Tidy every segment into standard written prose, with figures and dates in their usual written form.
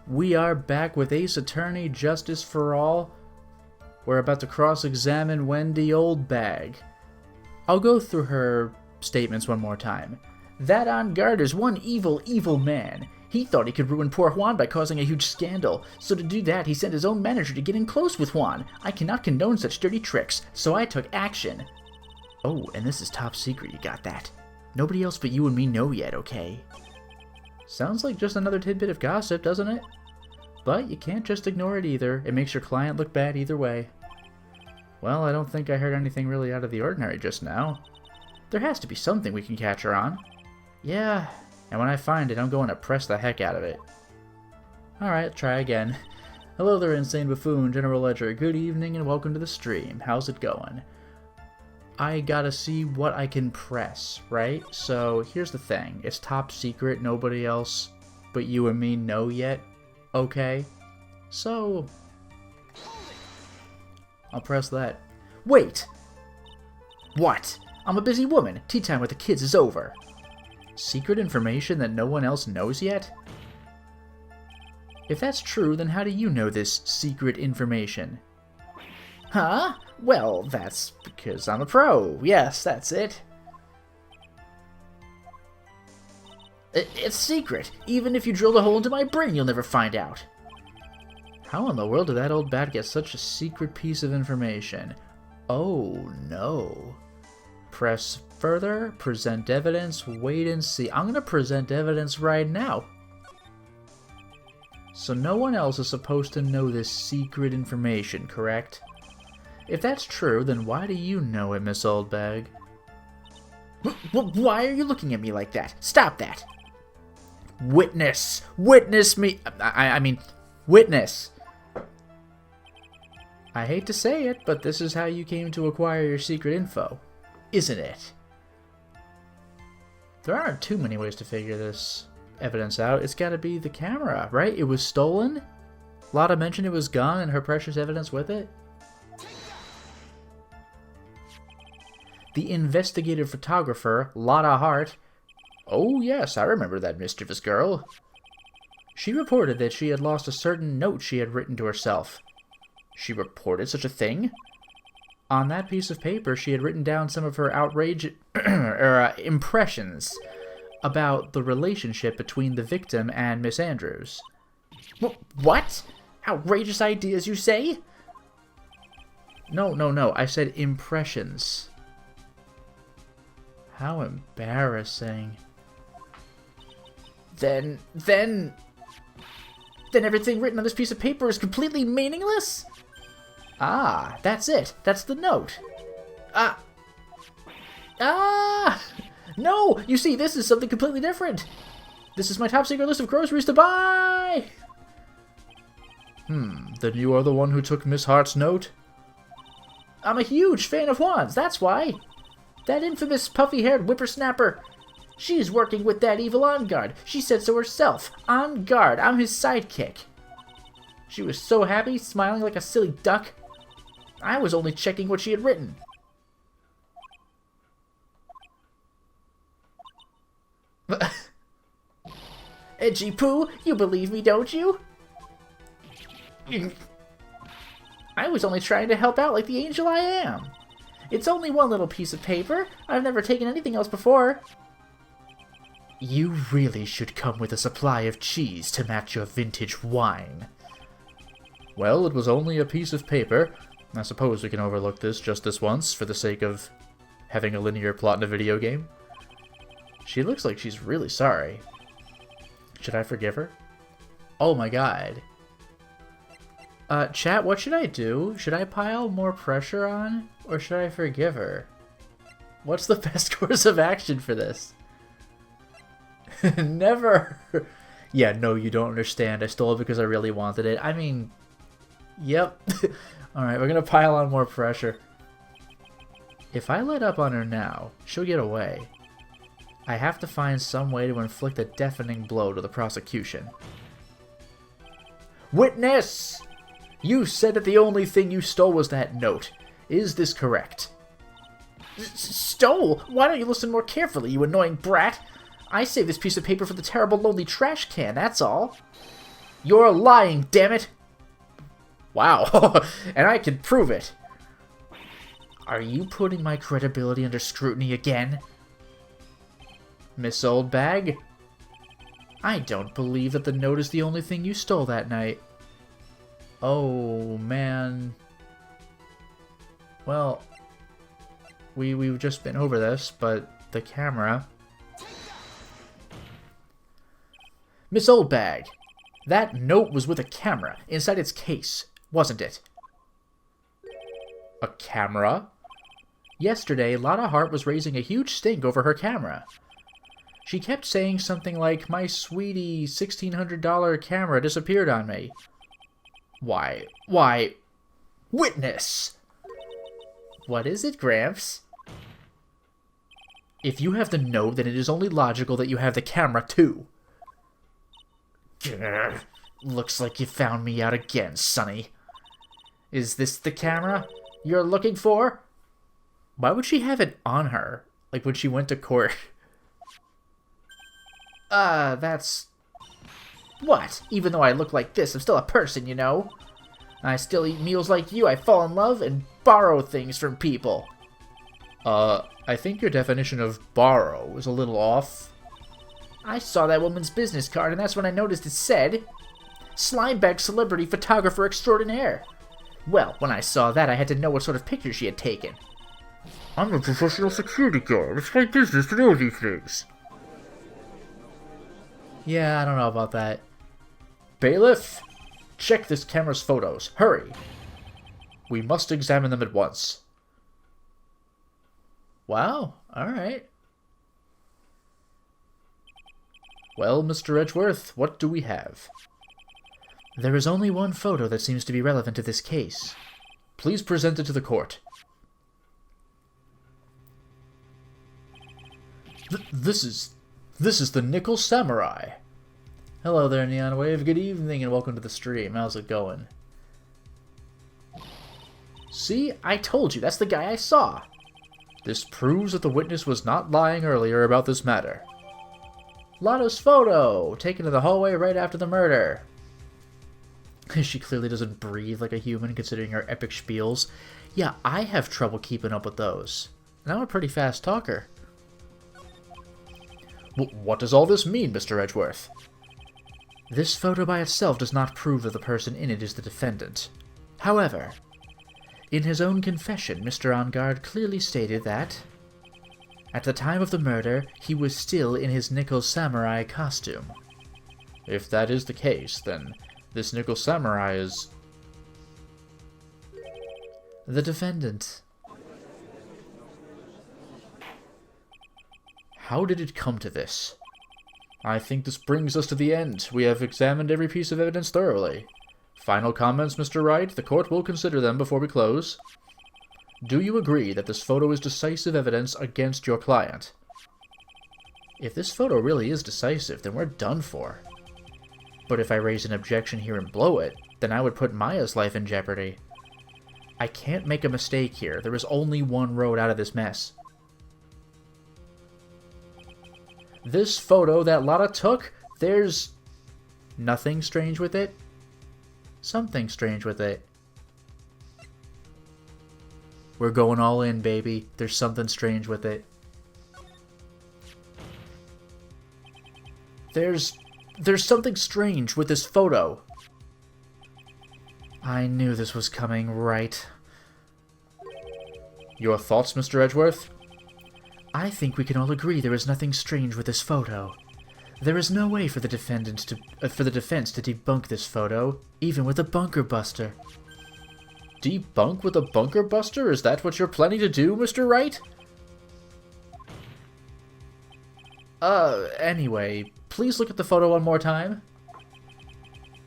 We are back with Ace Attorney Justice for All. We're about to cross-examine Wendy Oldbag. I'll go through her statements one more time. That on guard is one evil, evil man. He thought he could ruin poor Juan by causing a huge scandal. So to do that, he sent his own manager to get in close with Juan. I cannot condone such dirty tricks, so I took action. Oh, and this is top secret, you got that. Nobody else but you and me know yet, okay? Sounds like just another tidbit of gossip, doesn't it? But you can't just ignore it either. It makes your client look bad either way. Well, I don't think I heard anything really out of the ordinary just now. There has to be something we can catch her on. Yeah, and when I find it, I'm going to press the heck out of it. Alright, try again. Hello there, Insane Buffoon, General Ledger. Good evening and welcome to the stream. How's it going? I gotta see what I can press, right? So, here's the thing. It's top secret, nobody else but you and me know yet. Okay? So, I'll press that. Wait! What? I'm a busy woman. Tea time with the kids is over. Secret information that no one else knows yet? If that's true, then how do you know this secret information? Huh? Well, that's because I'm a pro. Yes, that's it. It's secret. Even if you drilled a hole into my brain, you'll never find out. How in the world did that old bat get such a secret piece of information? Oh, no. Press further, present evidence, wait and see. I'm going to present evidence right now. So no one else is supposed to know this secret information, correct? If that's true, then why do you know it, Miss Oldbag? Why are you looking at me like that? Stop that! Witness! Witness me! I mean, witness! I hate to say it, but this is how you came to acquire your secret info, isn't it? There aren't too many ways to figure this evidence out. It's gotta be the camera, right? It was stolen? Lotta mentioned it was gone and her precious evidence with it? The investigative photographer, Lotta Hart. Oh yes, I remember that mischievous girl. She reported that she had lost a certain note she had written to herself. She reported such a thing? On that piece of paper, she had written down some of her impressions about the relationship between the victim and Miss Andrews. What? Outrageous ideas, you say? No, I said impressions. How embarrassing. Then everything written on this piece of paper is completely meaningless? Ah, that's it. That's the note. No! You see, this is something completely different. This is my top secret list of groceries to buy! Then you are the one who took Miss Hart's note? I'm a huge fan of Juan's, that's why. That infamous puffy-haired whippersnapper. She's working with that evil on guard. She said so herself. On guard, I'm his sidekick. She was so happy, smiling like a silly duck. I was only checking what she had written. Edgy Pooh, you believe me, don't you? I was only trying to help out like the angel I am. It's only one little piece of paper. I've never taken anything else before. You really should come with a supply of cheese to match your vintage wine. Well, it was only a piece of paper. I suppose we can overlook this just this once for the sake of having a linear plot in a video game. She looks like she's really sorry. Should I forgive her? Oh my god. Chat, what should I do? Should I pile more pressure on? Or should I forgive her? What's the best course of action for this? Never! Yeah, no, you don't understand. I stole it because I really wanted it. I mean... Yep. Alright, we're gonna pile on more pressure. If I let up on her now, she'll get away. I have to find some way to inflict a deafening blow to the prosecution. Witness! You said that the only thing you stole was that note. Is this correct? Stole? Why don't you listen more carefully, you annoying brat? I saved this piece of paper for the terrible lonely trash can, that's all. You're lying, damn it! Wow, and I can prove it. Are you putting my credibility under scrutiny again? Miss Oldbag? I don't believe that the note is the only thing you stole that night. Oh, man. Well, we've just been over this, but the camera... Miss Oldbag, that note was with a camera inside its case, wasn't it? A camera? Yesterday, Lotta Hart was raising a huge stink over her camera. She kept saying something like, my sweetie $1,600 camera disappeared on me. Why, witness! What is it, Gramps? If you have the note, then it is only logical that you have the camera, too. Grr, looks like you found me out again, Sonny. Is this the camera you're looking for? Why would she have it on her? Like when she went to court. That's... What? Even though I look like this, I'm still a person, you know? I still eat meals like you, I fall in love, and borrow things from people. I think your definition of borrow is a little off. I saw that woman's business card, and that's when I noticed it said... Slimebag Celebrity Photographer Extraordinaire. Well, when I saw that, I had to know what sort of picture she had taken. I'm a professional security guard. It's my business to know these things. Yeah, I don't know about that. Bailiff, check this camera's photos. Hurry. We must examine them at once. Wow, alright. Well, Mr. Edgeworth, what do we have? There is only one photo that seems to be relevant to this case. Please present it to the court. This is the Nickel Samurai. Hello there, Neon Wave. Good evening and welcome to the stream. How's it going? See? I told you. That's the guy I saw. This proves that the witness was not lying earlier about this matter. Lotta's photo! Taken in the hallway right after the murder. She clearly doesn't breathe like a human considering her epic spiels. Yeah, I have trouble keeping up with those. And I'm a pretty fast talker. What does all this mean, Mr. Edgeworth? This photo by itself does not prove that the person in it is the defendant. However, in his own confession, Mr. Engard clearly stated that, at the time of the murder, he was still in his Nickel Samurai costume. If that is the case, then this Nickel Samurai is... the defendant. How did it come to this? I think this brings us to the end. We have examined every piece of evidence thoroughly. Final comments, Mr. Wright? The court will consider them before we close. Do you agree that this photo is decisive evidence against your client? If this photo really is decisive, then we're done for. But if I raise an objection here and blow it, then I would put Maya's life in jeopardy. I can't make a mistake here. There is only one road out of this mess. This photo that Lotta took, there's nothing strange with it. Something strange with it. We're going all in, baby. There's something strange with it. There's something strange with this photo. I knew this was coming, right? Your thoughts, Mr. Edgeworth? I think we can all agree there is nothing strange with this photo. There is no way for the defense to debunk this photo, even with a bunker buster. Debunk with a bunker buster? Is that what you're planning to do, Mr. Wright? Anyway, please look at the photo one more time.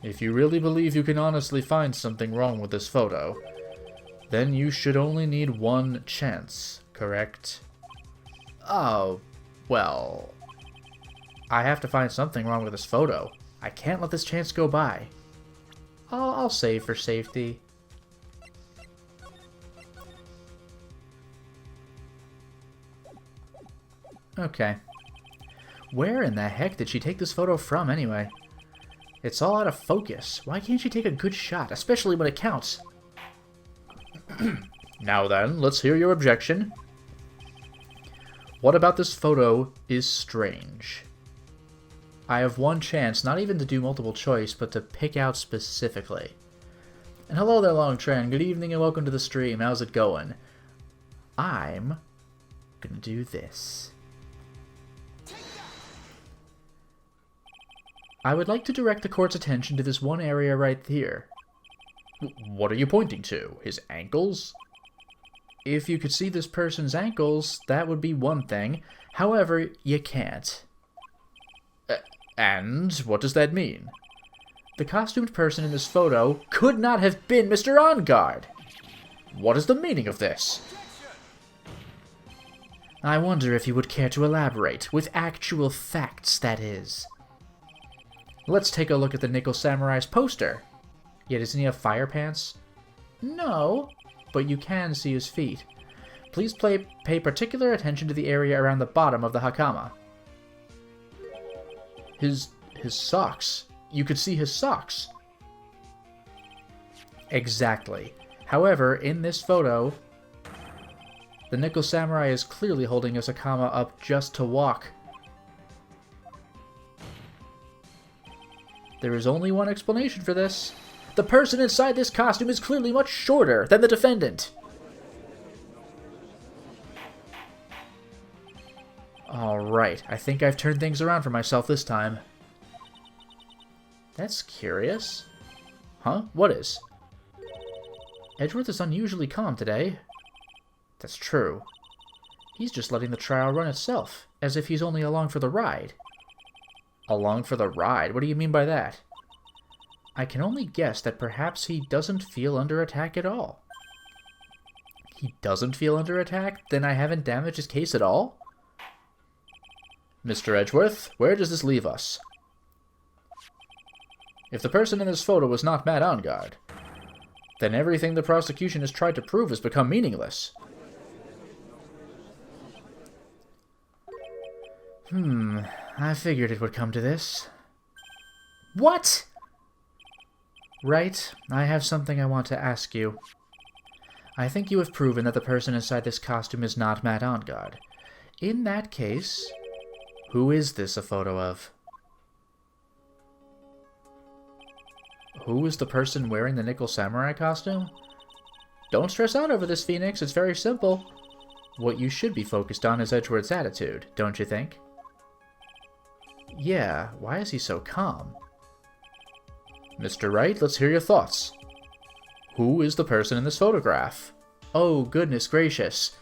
If you really believe you can honestly find something wrong with this photo, then you should only need one chance, correct? Oh, well... I have to find something wrong with this photo. I can't let this chance go by. I'll save for safety. Okay. Where in the heck did she take this photo from, anyway? It's all out of focus. Why can't you take a good shot, especially when it counts? Now then, let's hear your objection. What about this photo is strange? I have one chance, not even to do multiple choice, but to pick out specifically. And hello there, Long Trend. Good evening and welcome to the stream. How's it going? I'm gonna do this. I would like to direct the court's attention to this one area right here. What are you pointing to? His ankles? If you could see this person's ankles, that would be one thing. However, you can't. And what does that mean? The costumed person in this photo could not have been Mr. On Guard. What is the meaning of this? I wonder if you would care to elaborate, with actual facts, that is. Let's take a look at the Nickel Samurai's poster. Yeah, doesn't he have fire pants? No, but you can see his feet. Please pay particular attention to the area around the bottom of the hakama. His socks. You could see his socks. Exactly. However, in this photo, the Nickel Samurai is clearly holding his hakama up just to walk. There is only one explanation for this. The person inside this costume is clearly much shorter than the defendant. Alright, I think I've turned things around for myself this time. That's curious. Huh? What is? Edgeworth is unusually calm today. That's true. He's just letting the trial run itself, as if he's only along for the ride. Along for the ride? What do you mean by that? I can only guess that perhaps he doesn't feel under attack at all. He doesn't feel under attack? Then I haven't damaged his case at all? Mr. Edgeworth, where does this leave us? If the person in this photo was not Matt On Guard, then everything the prosecution has tried to prove has become meaningless. I figured it would come to this. What? Wright, I have something I want to ask you. I think you have proven that the person inside this costume is not Matt On Guard. In that case, who is this a photo of? Who is the person wearing the Nickel Samurai costume? Don't stress out over this, Phoenix. It's very simple. What you should be focused on is Edgeworth's attitude, don't you think? Yeah, why is he so calm? Mr. Wright, let's hear your thoughts. Who is the person in this photograph? Oh, goodness gracious.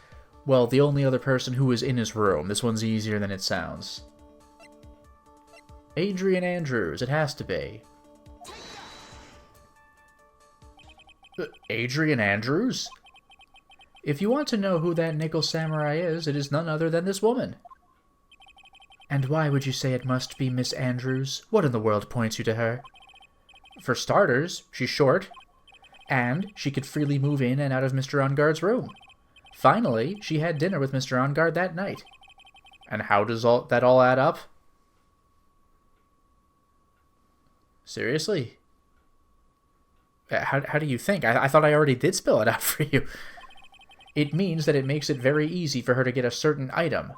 Well, the only other person who is in his room. This one's easier than it sounds. Adrian Andrews, it has to be. Adrian Andrews? If you want to know who that Nickel Samurai is, it is none other than this woman. And why would you say it must be Miss Andrews? What in the world points you to her? For starters, she's short, and she could freely move in and out of Mr. On Guard's room. Finally, she had dinner with Mr. On Guard that night. And how does that all add up? Seriously? How do you think? I thought I already did spell it out for you. It means that it makes it very easy for her to get a certain item.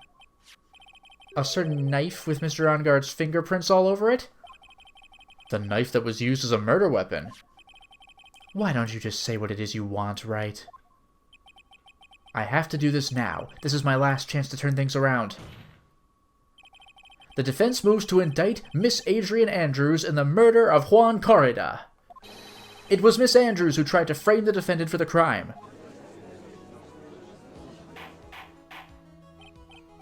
A certain knife with Mr. On Guard's fingerprints all over it? The knife that was used as a murder weapon. Why don't you just say what it is you want, Wright? I have to do this now. This is my last chance to turn things around. The defense moves to indict Miss Adrian Andrews in the murder of Juan Corrida. It was Miss Andrews who tried to frame the defendant for the crime.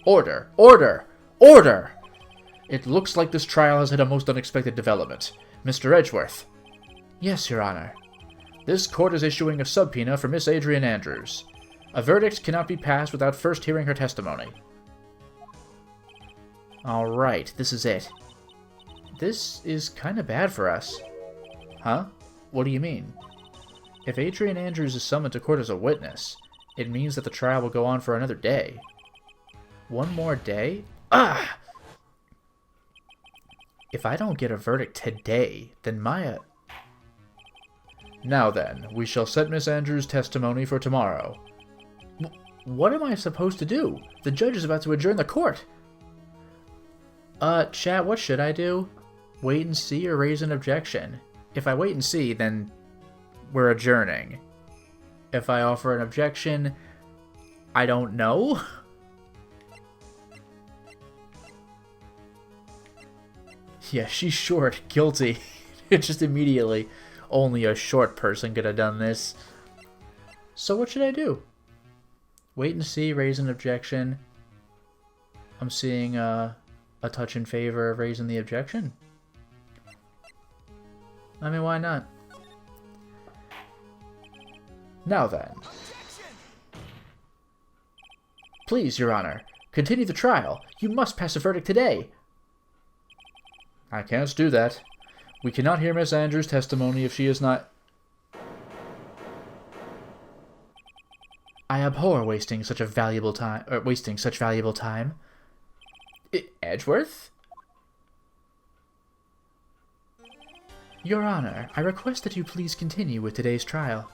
Order! Order! Order! It looks like this trial has had a most unexpected development. Mr. Edgeworth. Yes, Your Honor. This court is issuing a subpoena for Miss Adrian Andrews. A verdict cannot be passed without first hearing her testimony. Alright, this is it. This is kinda bad for us. Huh? What do you mean? If Adrian Andrews is summoned to court as a witness, it means that the trial will go on for another day. One more day? Ah! If I don't get a verdict today, then Maya... Now then, we shall set Miss Andrews' testimony for tomorrow. What am I supposed to do? The judge is about to adjourn the court. Chat, what should I do? Wait and see or raise an objection? If I wait and see, then we're adjourning. If I offer an objection, I don't know. Yeah, she's short. Guilty. Just immediately. Only a short person could have done this. So what should I do? Wait and see, raise an objection. I'm seeing a touch in favor of raising the objection. I mean, why not? Now then. Please, Your Honor, continue the trial. You must pass a verdict today. I can't do that. We cannot hear Miss Andrews' testimony if she is not... I abhor wasting such valuable time. Edgeworth? Your Honor, I request that you please continue with today's trial.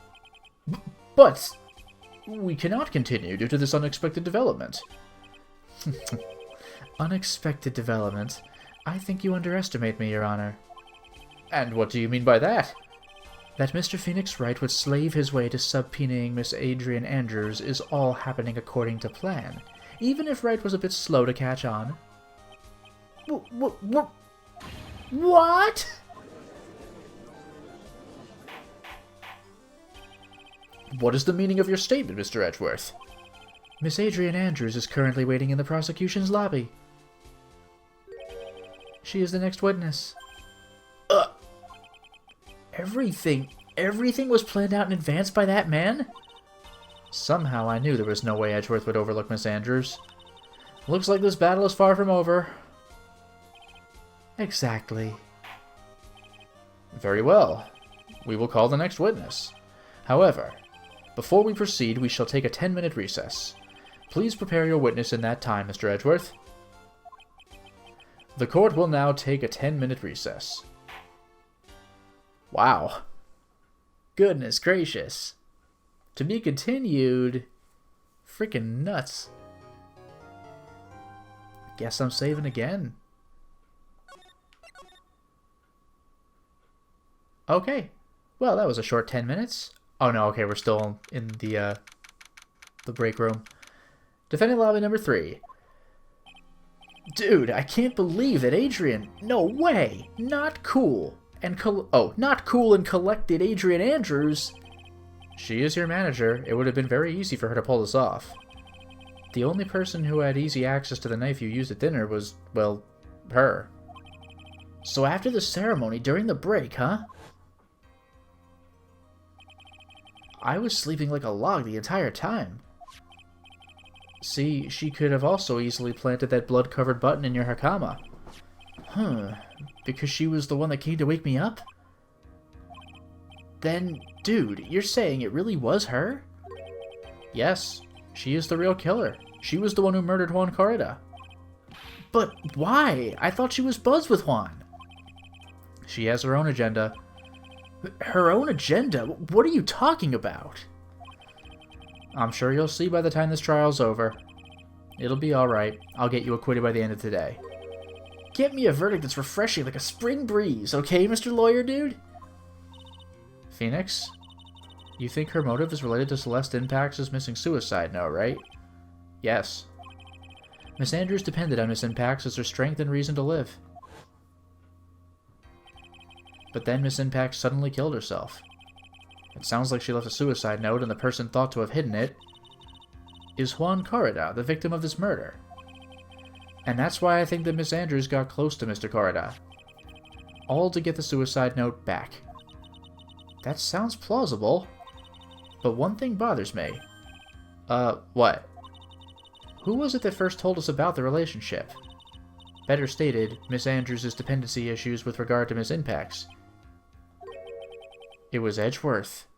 But we cannot continue due to this unexpected development. Unexpected development? I think you underestimate me, Your Honor. And what do you mean by that? That Mr. Phoenix Wright would slave his way to subpoenaing Miss Adrian Andrews is all happening according to plan, even if Wright was a bit slow to catch on. What? What is the meaning of your statement, Mr. Edgeworth? Miss Adrian Andrews is currently waiting in the prosecution's lobby. She is the next witness. Everything was planned out in advance by that man? Somehow I knew there was no way Edgeworth would overlook Miss Andrews. Looks like this battle is far from over. Exactly. Very well. We will call the next witness. However, before we proceed, we shall take a 10-minute recess. Please prepare your witness in that time, Mr. Edgeworth. The court will now take a 10-minute recess. Wow. Goodness gracious. To be continued. Freaking nuts. Guess I'm saving again. Okay. Well, that was a short 10 minutes. Oh no, okay, we're still in the break room. Defendant lobby number 3. Dude, I can't believe that Adrian... No way! Not cool. Not cool and collected Adrian Andrews. She is your manager. It would have been very easy for her to pull this off. The only person who had easy access to the knife you used at dinner was, well, her. So after the ceremony, during the break, huh? I was sleeping like a log the entire time. See, she could have also easily planted that blood-covered button in your hakama. Because she was the one that came to wake me up? Then, dude, you're saying it really was her? Yes, she is the real killer. She was the one who murdered Juan Corrida. But why? I thought she was buds with Juan. She has her own agenda. Her own agenda? What are you talking about? I'm sure you'll see by the time this trial's over. It'll be alright. I'll get you acquitted by the end of today. Get me a verdict that's refreshing like a spring breeze, okay, Mr. Lawyer Dude? Phoenix? You think her motive is related to Celeste Impax's missing suicide note, right? Yes. Miss Andrews depended on Miss Impax as her strength and reason to live. But then Miss Impax suddenly killed herself. It sounds like she left a suicide note, and the person thought to have hidden it is Juan Corrida, the victim of this murder. And that's why I think that Miss Andrews got close to Mr. Corrida. All to get the suicide note back. That sounds plausible. But one thing bothers me. What? Who was it that first told us about the relationship? Better stated, Miss Andrews' dependency issues with regard to Miss Impax. It was Edgeworth.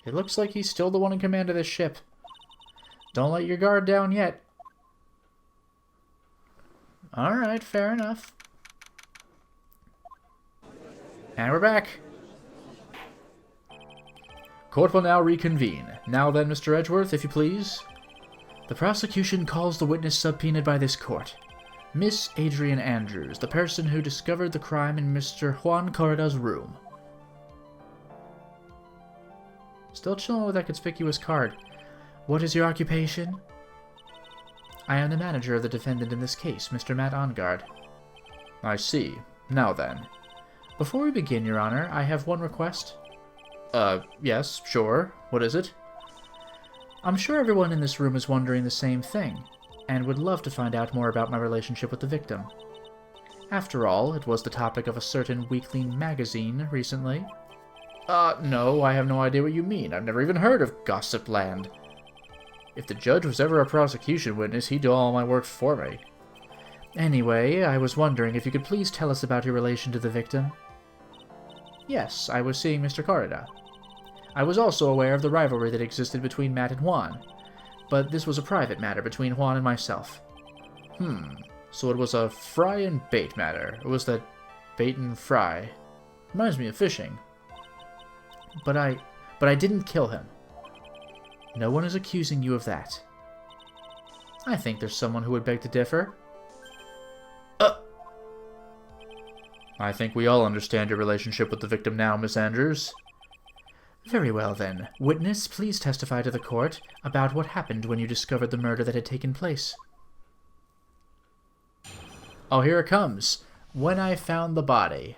It looks like he's still the one in command of this ship. Don't let your guard down yet. Alright, fair enough. And we're back. Court will now reconvene. Now then, Mr. Edgeworth, if you please. The prosecution calls the witness subpoenaed by this court. Miss Adrian Andrews, the person who discovered the crime in Mr. Juan Corrida's room. Still chilling with that conspicuous card. What is your occupation? I am the manager of the defendant in this case, Mr. Matt Ongard. I see. Now then. Before we begin, Your Honor, I have one request. Yes, sure. What is it? I'm sure everyone in this room is wondering the same thing, and would love to find out more about my relationship with the victim. After all, it was the topic of a certain weekly magazine recently. No, I have no idea what you mean. I've never even heard of Gossip Land. If the judge was ever a prosecution witness, he'd do all my work for me. Anyway, I was wondering if you could please tell us about your relation to the victim. Yes, I was seeing Mr. Corrida. I was also aware of the rivalry that existed between Matt and Juan, but this was a private matter between Juan and myself. So it was a fry and bait matter. It was that bait and fry. Reminds me of fishing. But I didn't kill him. No one is accusing you of that. I think there's someone who would beg to differ. I think we all understand your relationship with the victim now, Miss Andrews. Very well, then. Witness, please testify to the court about what happened when you discovered the murder that had taken place. Oh, here it comes. When I found the body.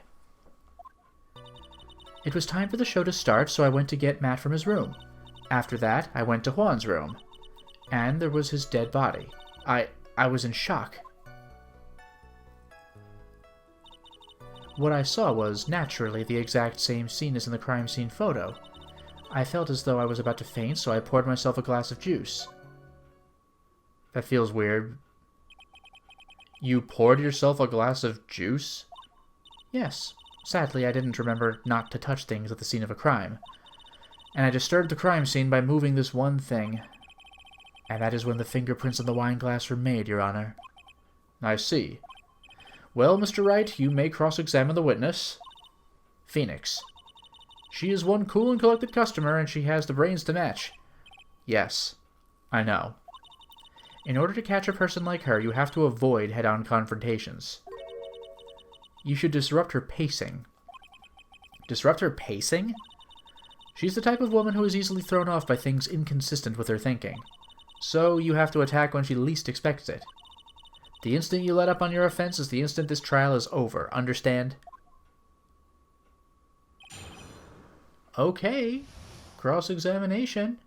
It was time for the show to start, so I went to get Matt from his room. After that, I went to Juan's room. And there was his dead body. I was in shock. What I saw was, naturally, the exact same scene as in the crime scene photo. I felt as though I was about to faint, so I poured myself a glass of juice. That feels weird. You poured yourself a glass of juice? Yes. Sadly, I didn't remember not to touch things at the scene of a crime. And I disturbed the crime scene by moving this one thing. And that is when the fingerprints on the wine glass were made, Your Honor. I see. Well, Mr. Wright, you may cross-examine the witness. Phoenix. She is one cool and collected customer, and she has the brains to match. Yes, I know. In order to catch a person like her, you have to avoid head-on confrontations. You should disrupt her pacing. Disrupt her pacing? She's the type of woman who is easily thrown off by things inconsistent with her thinking. So you have to attack when she least expects it. The instant you let up on your offense is the instant this trial is over. Understand? Okay. Cross-examination.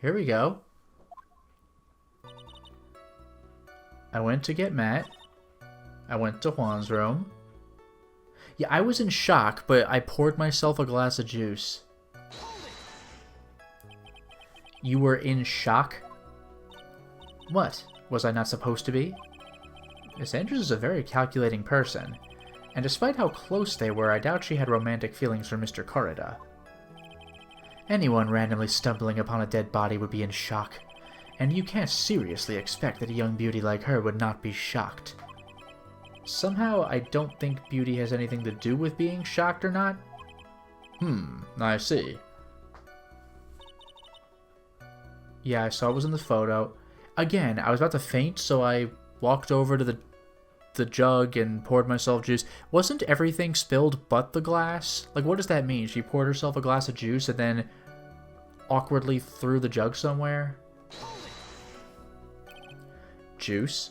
Here we go. I went to get Matt. I went to Juan's room. Yeah, I was in shock, but I poured myself a glass of juice. You were in shock? What? Was I not supposed to be? Miss Andrews is a very calculating person, and despite how close they were, I doubt she had romantic feelings for Mr. Corrida. Anyone randomly stumbling upon a dead body would be in shock, and you can't seriously expect that a young beauty like her would not be shocked. Somehow, I don't think beauty has anything to do with being shocked or not. I see. Yeah, I saw it was in the photo. Again, I was about to faint, so I walked over to the jug and poured myself juice. Wasn't everything spilled but the glass? Like, what does that mean? She poured herself a glass of juice and then awkwardly threw the jug somewhere? Juice?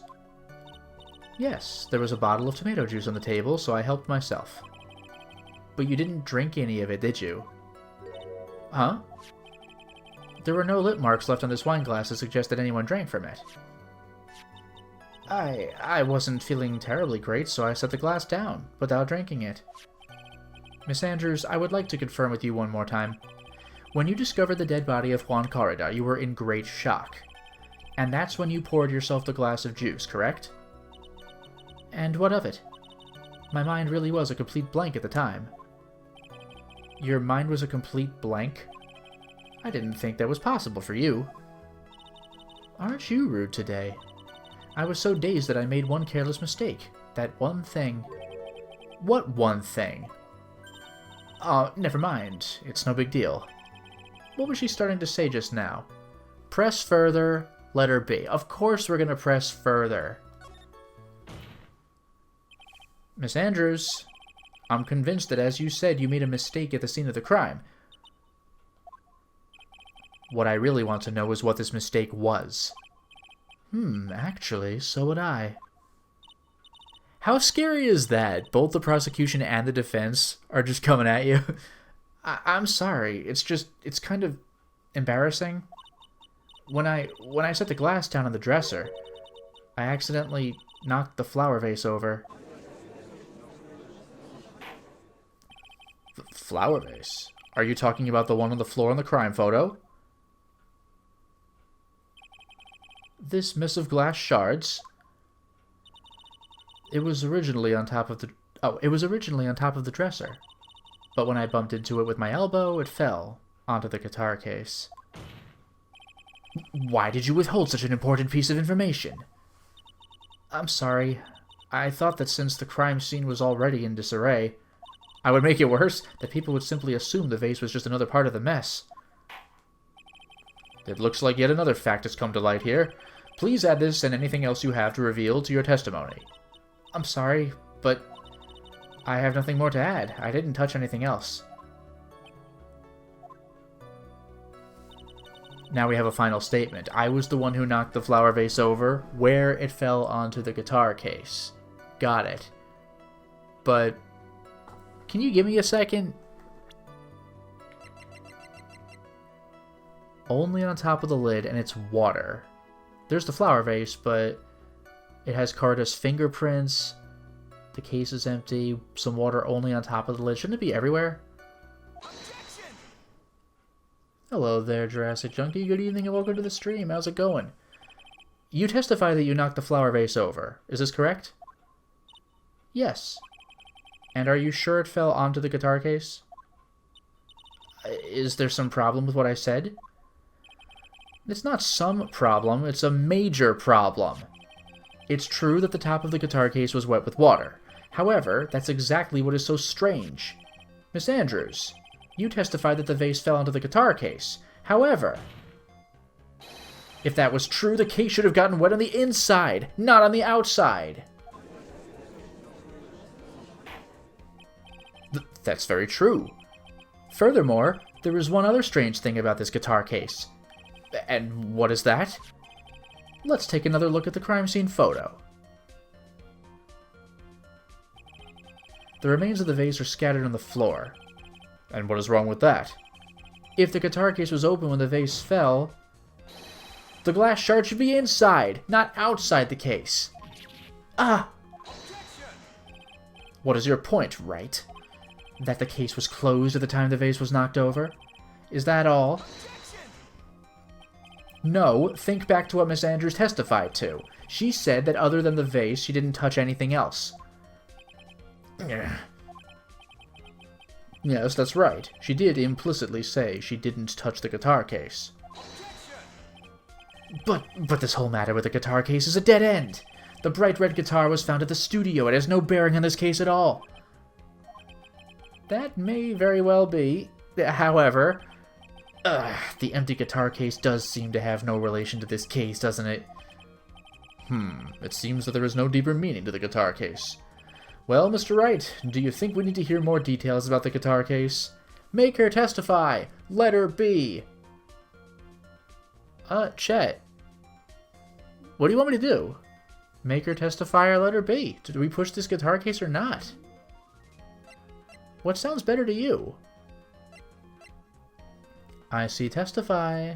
Yes, there was a bottle of tomato juice on the table, so I helped myself. But you didn't drink any of it, did you? Huh? There were no lip marks left on this wine glass to suggest that anyone drank from it. I wasn't feeling terribly great, so I set the glass down, without drinking it. Miss Andrews, I would like to confirm with you one more time. When you discovered the dead body of Juan Corrida, you were in great shock. And that's when you poured yourself the glass of juice, correct? And what of it? My mind really was a complete blank at the time. Your mind was a complete blank? I didn't think that was possible for you. Aren't you rude today? I was so dazed that I made one careless mistake. That one thing. What one thing? Never mind. It's no big deal. What was she starting to say just now? Press further, letter B. Of course we're gonna press further. Miss Andrews, I'm convinced that as you said, you made a mistake at the scene of the crime. What I really want to know is what this mistake was. Actually, so would I. How scary is that? Both the prosecution and the defense are just coming at you. I'm sorry. It's kind of embarrassing. When I set the glass down on the dresser, I accidentally knocked the flower vase over. The flower vase? Are you talking about the one on the floor in the crime photo? This mess of glass shards? It was originally on top of the dresser. But when I bumped into it with my elbow, it fell onto the guitar case. Why did you withhold such an important piece of information? I'm sorry. I thought that since the crime scene was already in disarray, I would make it worse, that people would simply assume the vase was just another part of the mess. It looks like yet another fact has come to light here. Please add this and anything else you have to reveal to your testimony. I'm sorry, but I have nothing more to add. I didn't touch anything else. Now we have a final statement. I was the one who knocked the flower vase over, where it fell onto the guitar case. Got it. But can you give me a second? Only on top of the lid, and it's water. There's the flower vase, but it has Carta's fingerprints. The case is empty. Some water only on top of the lid. Shouldn't it be everywhere? Objection! Hello there, Jurassic Junkie. Good evening and welcome to the stream. How's it going? You testify that you knocked the flower vase over. Is this correct? Yes. And are you sure it fell onto the guitar case? Is there some problem with what I said? It's not some problem, it's a major problem. It's true that the top of the guitar case was wet with water. However, that's exactly what is so strange. Miss Andrews, you testified that the vase fell onto the guitar case. However, if that was true, the case should have gotten wet on the inside, not on the outside. That's very true. Furthermore, there is one other strange thing about this guitar case. And what is that? Let's take another look at the crime scene photo. The remains of the vase are scattered on the floor. And what is wrong with that? If the guitar case was open when the vase fell, the glass shard should be inside, not outside the case. Ah! What is your point, Wright? That the case was closed at the time the vase was knocked over? Is that all? No, think back to what Miss Andrews testified to. She said that other than the vase, she didn't touch anything else. Yes, that's right. She did implicitly say she didn't touch the guitar case. But this whole matter with the guitar case is a dead end. The bright red guitar was found at the studio. It has no bearing on this case at all. That may very well be. However, the empty guitar case does seem to have no relation to this case, doesn't it? It seems that there is no deeper meaning to the guitar case. Well, Mr. Wright, do you think we need to hear more details about the guitar case? Make her testify! Letter B! Chet. What do you want me to do? Make her testify or letter B? Do we push this guitar case or not? What sounds better to you? I see testify.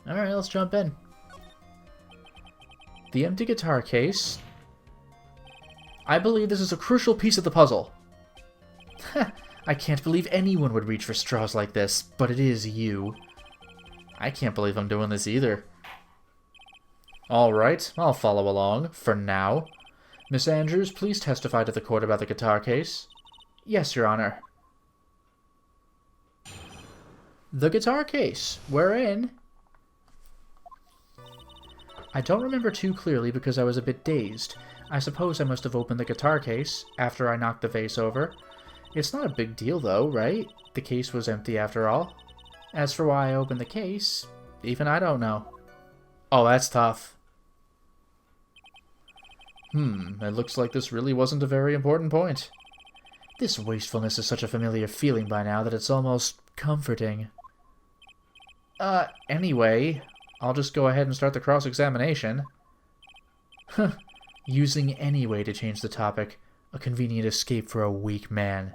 Alright, let's jump in. The empty guitar case. I believe this is a crucial piece of the puzzle. I can't believe anyone would reach for straws like this, but it is you. I can't believe I'm doing this either. Alright, I'll follow along, for now. Miss Andrews, please testify to the court about the guitar case. Yes, Your Honor. The guitar case, wherein I don't remember too clearly because I was a bit dazed. I suppose I must have opened the guitar case after I knocked the vase over. It's not a big deal though, right? The case was empty after all. As for why I opened the case, even I don't know. Oh, that's tough. It looks like this really wasn't a very important point. This wastefulness is such a familiar feeling by now that it's almost comforting. Anyway, I'll just go ahead and start the cross-examination. Using any way to change the topic. A convenient escape for a weak man.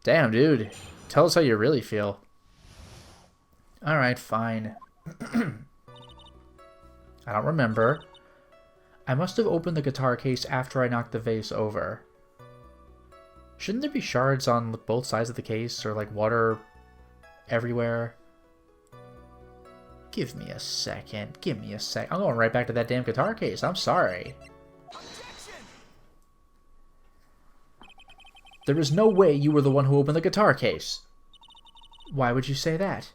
Damn, dude. Tell us how you really feel. Alright, fine. I don't remember. I must have opened the guitar case after I knocked the vase over. Shouldn't there be shards on both sides of the case, or like water everywhere? Give me a second. Give me a sec. I'm going right back to that damn guitar case. I'm sorry. Objection! There is no way you were the one who opened the guitar case. Why would you say that?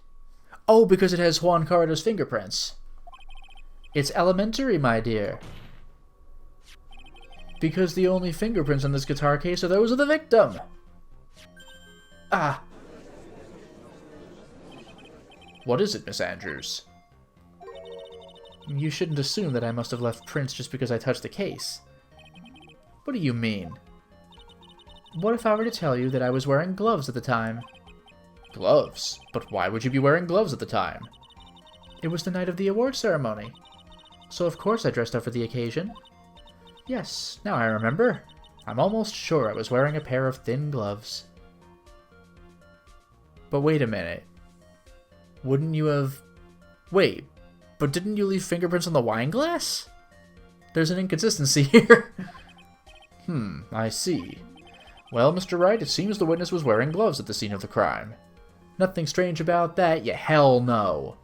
Oh, because it has Juan Carter's fingerprints. It's elementary, my dear. Because the only fingerprints on this guitar case are those of the victim. Ah. What is it, Miss Andrews? You shouldn't assume that I must have left prints just because I touched the case. What do you mean? What if I were to tell you that I was wearing gloves at the time? Gloves? But why would you be wearing gloves at the time? It was the night of the award ceremony. So of course I dressed up for the occasion. Yes, now I remember. I'm almost sure I was wearing a pair of thin gloves. But wait a minute. Wouldn't you have... Wait, but didn't you leave fingerprints on the wine glass? There's an inconsistency here. I see. Well, Mr. Wright, it seems the witness was wearing gloves at the scene of the crime. Nothing strange about that, you hell no.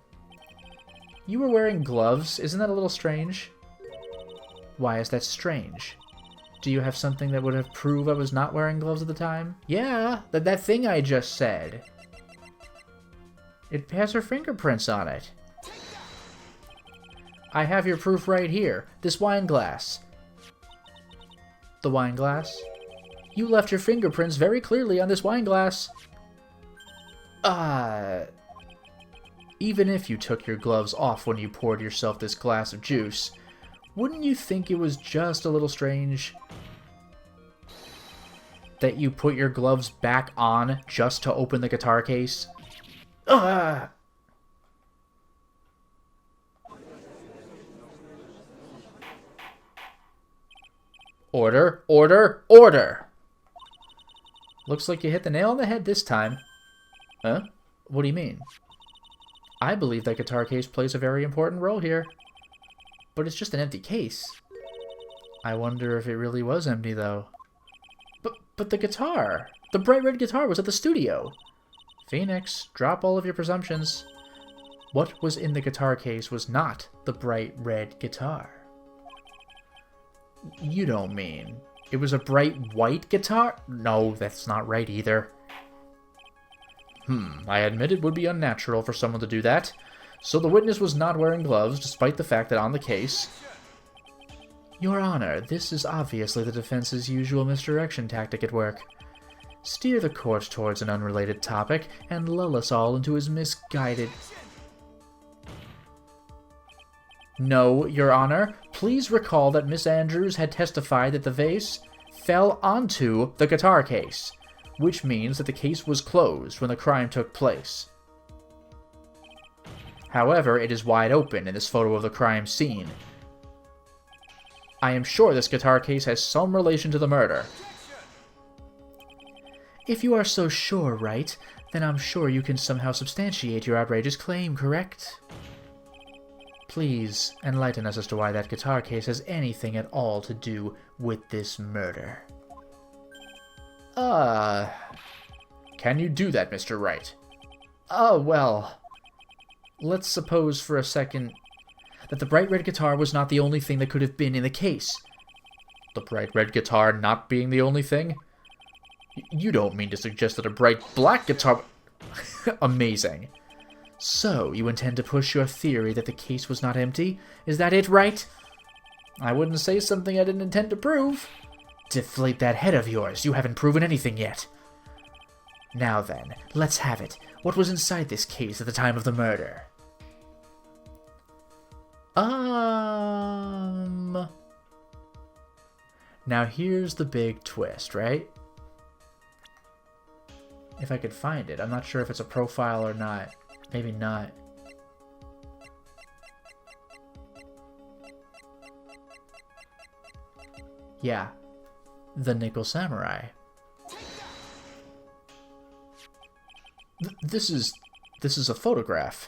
You were wearing gloves? Isn't that a little strange? Why is that strange? Do you have something that would have proved I was not wearing gloves at the time? Yeah, that thing I just said. It has her fingerprints on it. I have your proof right here. This wine glass. The wine glass? You left your fingerprints very clearly on this wine glass. Even if you took your gloves off when you poured yourself this glass of juice, wouldn't you think it was just a little strange that you put your gloves back on just to open the guitar case? Order, order, order! Looks like you hit the nail on the head this time. Huh? What do you mean? I believe that guitar case plays a very important role here. But it's just an empty case. I wonder if it really was empty, though. But the guitar! The bright red guitar was at the studio! Phoenix, drop all of your presumptions. What was in the guitar case was not the bright red guitar. You don't mean... It was a bright white guitar? No, that's not right either. I admit it would be unnatural for someone to do that. So the witness was not wearing gloves, despite the fact that on the case... Your Honor, this is obviously the defense's usual misdirection tactic at work. Steer the court towards an unrelated topic, and lull us all into his misguided... No, Your Honor. Please recall that Miss Andrews had testified that the vase fell onto the guitar case, which means that the case was closed when the crime took place. However, it is wide open in this photo of the crime scene. I am sure this guitar case has some relation to the murder. If you are so sure, Wright, then I'm sure you can somehow substantiate your outrageous claim, correct? Please, enlighten us as to why that guitar case has anything at all to do with this murder. Can you do that, Mr. Wright? Well... Let's suppose for a second that the bright red guitar was not the only thing that could have been in the case. The bright red guitar not being the only thing? You don't mean to suggest that a bright black guitar... Amazing. So, you intend to push your theory that the case was not empty? Is that it, Wright? I wouldn't say something I didn't intend to prove. Deflate that head of yours. You haven't proven anything yet. Now then, let's have it. What was inside this case at the time of the murder? Now here's the big twist, right? If I could find it. I'm not sure if it's a profile or not. Maybe not. Yeah. The Nickel Samurai. This is a photograph.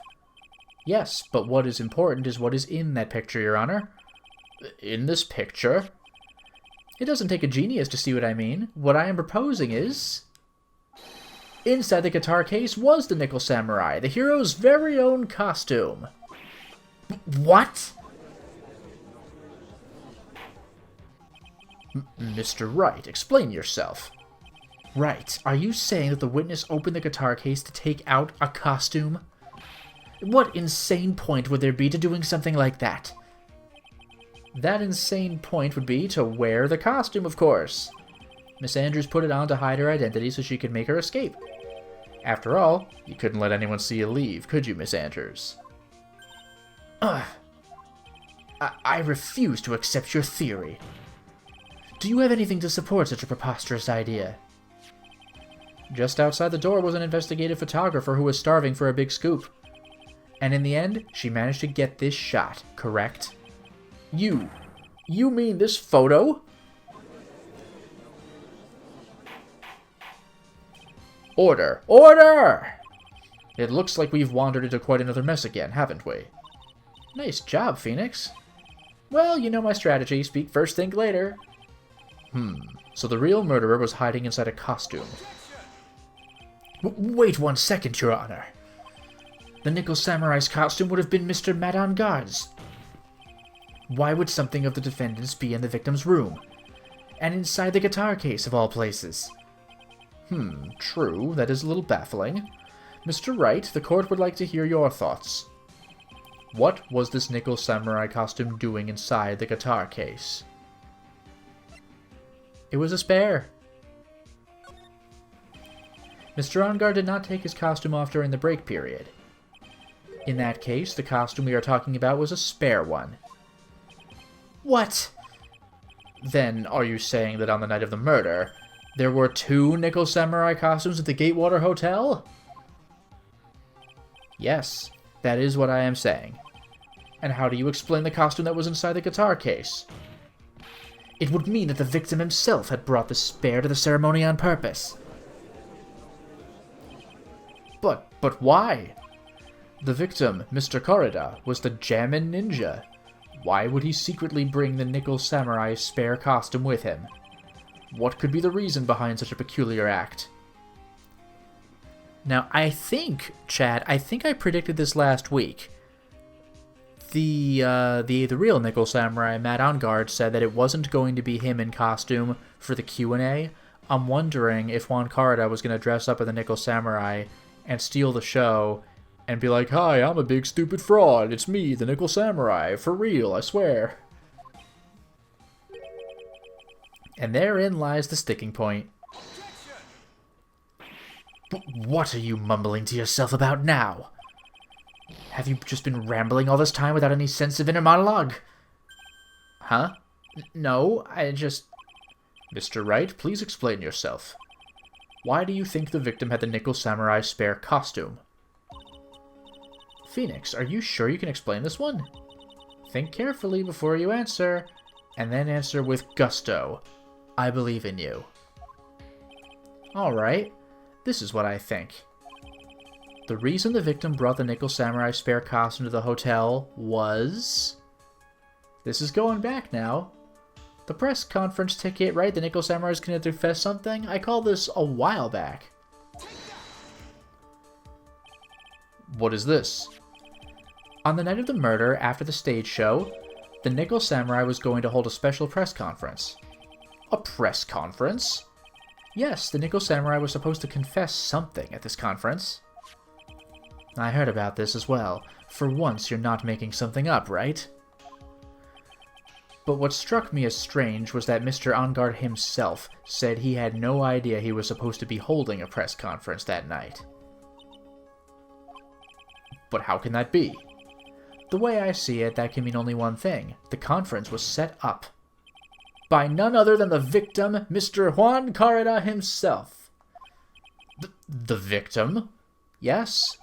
Yes, but what is important is what is in that picture, Your Honor. In this picture? It doesn't take a genius to see what I mean. What I am proposing is... inside the guitar case was the Nickel Samurai, the hero's very own costume. What? Mr. Wright, explain yourself. Right, are you saying that the witness opened the guitar case to take out a costume? What insane point would there be to doing something like that? That insane point would be to wear the costume, of course. Miss Andrews put it on to hide her identity so she could make her escape. After all, you couldn't let anyone see you leave, could you, Miss Andrews? I refuse to accept your theory. Do you have anything to support such a preposterous idea? Just outside the door was an investigative photographer who was starving for a big scoop. And in the end, she managed to get this shot, correct? You mean this photo? Order! Order! It looks like we've wandered into quite another mess again, haven't we? Nice job, Phoenix. Well, you know my strategy. Speak first, think later. So the real murderer was hiding inside a costume. Wait 1 second, Your Honor. The Nickel Samurai's costume would have been Mr. Madangard's. Why would something of the defendant's be in the victim's room? And inside the guitar case, of all places? True, that is a little baffling. Mr. Wright, the court would like to hear your thoughts. What was this Nickel Samurai costume doing inside the guitar case? It was a spare. Mr. Angard did not take his costume off during the break period. In that case, the costume we are talking about was a spare one. What? Then, are you saying that on the night of the murder, there were 2 Nickel Samurai costumes at the Gatewater Hotel? Yes, that is what I am saying. And how do you explain the costume that was inside the guitar case? It would mean that the victim himself had brought the spare to the ceremony on purpose. But why? The victim, Mr. Korida, was the Jammin Ninja. Why would he secretly bring the Nickel Samurai's spare costume with him? What could be the reason behind such a peculiar act? Now, I think, Chad, I predicted this last week. The real Nickel Samurai, Matt Angard, said that it wasn't going to be him in costume for the Q&A. I'm wondering if Juan Corrida was going to dress up as the Nickel Samurai and steal the show and be like, "Hi, I'm a big stupid fraud. It's me, the Nickel Samurai. For real, I swear." And therein lies the sticking point. What are you mumbling to yourself about now? Have you just been rambling all this time without any sense of inner monologue? Huh? No, I just... Mr. Wright, please explain yourself. Why do you think the victim had the Nickel Samurai spare costume? Phoenix, are you sure you can explain this one? Think carefully before you answer, and then answer with gusto. I believe in you. Alright, this is what I think. The reason the victim brought the Nickel Samurai spare costume to the hotel was... This is going back now. The press conference ticket, right? The Nickel Samurai's gonna confess something? I call this a while back. What is this? On the night of the murder, after the stage show, the Nickel Samurai was going to hold a special press conference. A press conference? Yes, the Nickel Samurai was supposed to confess something at this conference. I heard about this as well. For once, you're not making something up, right? But what struck me as strange was that Mr. Angard himself said he had no idea he was supposed to be holding a press conference that night. But how can that be? The way I see it, that can mean only one thing. The conference was set up by none other than the victim, Mr. Juan Carrera himself. The victim? Yes.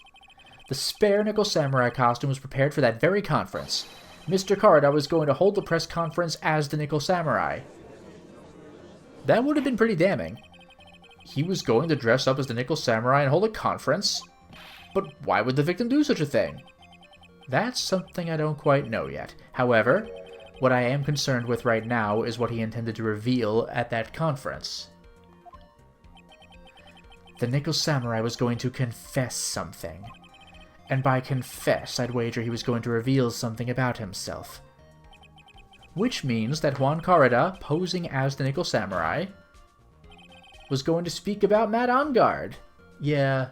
The spare nickel samurai costume was prepared for that very conference. Mr. Carrera was going to hold the press conference as the nickel samurai. That would have been pretty damning. He was going to dress up as the nickel samurai and hold a conference? But why would the victim do such a thing? That's something I don't quite know yet. However, what I am concerned with right now is what he intended to reveal at that conference. The nickel samurai was going to confess something. And by confess, I'd wager he was going to reveal something about himself. Which means that Juan Carrera, posing as the nickel samurai, was going to speak about Matt Angard. Yeah,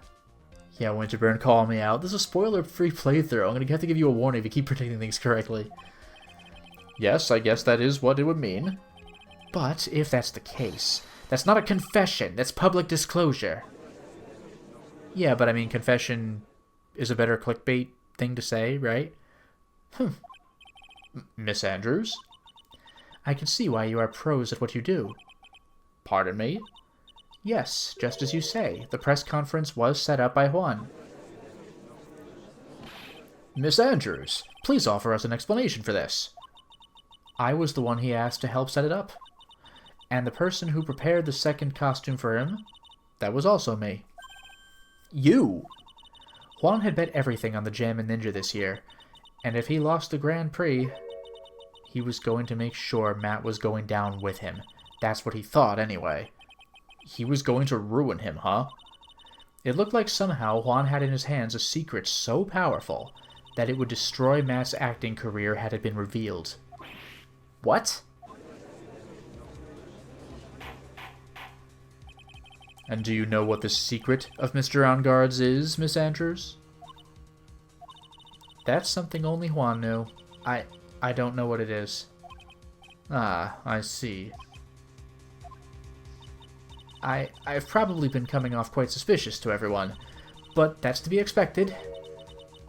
Winterburn, call me out. This is a spoiler-free playthrough. I'm going to have to give you a warning if you keep predicting things correctly. Yes, I guess that is what it would mean. But if that's the case, that's not a confession. That's public disclosure. Yeah, but I mean, confession is a better clickbait thing to say, right? Miss Andrews? I can see why you are pros at what you do. Pardon me? Yes, just as you say. The press conference was set up by Juan. Miss Andrews, please offer us an explanation for this. I was the one he asked to help set it up. And the person who prepared the second costume for him, that was also me. You? Juan had bet everything on the Jammin' Ninja this year, and if he lost the Grand Prix, he was going to make sure Matt was going down with him. That's what he thought, anyway. He was going to ruin him, huh? It looked like somehow Juan had in his hands a secret so powerful that it would destroy Matt's acting career had it been revealed. What? And do you know what the secret of Mr. Angard's is, Miss Andrews? That's something only Juan knew. I don't know what it is. Ah, I see. I've probably been coming off quite suspicious to everyone, but that's to be expected.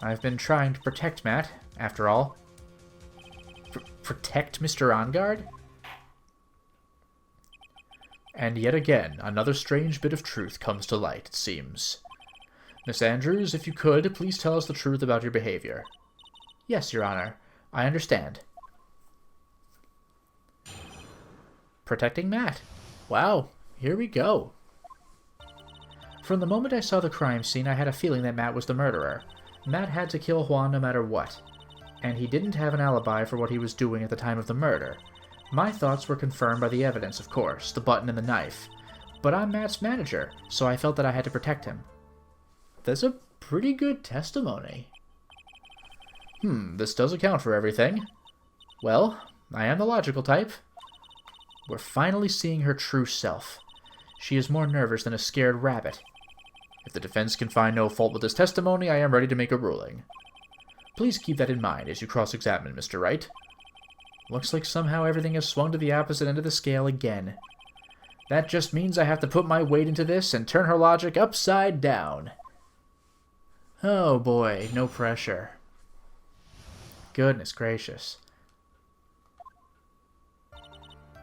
I've been trying to protect Matt, after all. Protect Mr. Angard? And yet again, another strange bit of truth comes to light, it seems. Miss Andrews, if you could, please tell us the truth about your behavior. Yes, Your Honor. I understand. Protecting Matt. Wow, here we go. From the moment I saw the crime scene, I had a feeling that Matt was the murderer. Matt had to kill Juan no matter what. And he didn't have an alibi for what he was doing at the time of the murder. My thoughts were confirmed by the evidence, of course, the button and the knife. But I'm Matt's manager, so I felt that I had to protect him. That's a pretty good testimony. This does account for everything. Well, I am the logical type. We're finally seeing her true self. She is more nervous than a scared rabbit. If the defense can find no fault with this testimony, I am ready to make a ruling. Please keep that in mind as you cross-examine Mr. Wright. Looks like somehow everything has swung to the opposite end of the scale again. That just means I have to put my weight into this and turn her logic upside down. Oh boy, no pressure. Goodness gracious.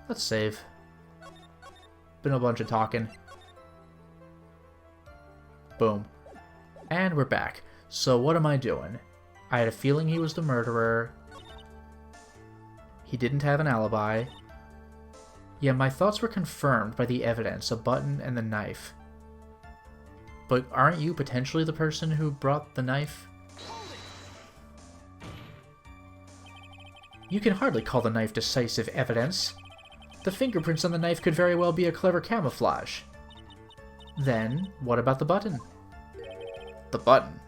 Let's save. Been a bunch of talking. Boom. And we're back. So what am I doing? I had a feeling he was the murderer. He didn't have an alibi. Yeah, my thoughts were confirmed by the evidence, a button and the knife. But aren't you potentially the person who brought the knife? You can hardly call the knife decisive evidence. The fingerprints on the knife could very well be a clever camouflage. Then, what about the button? The button?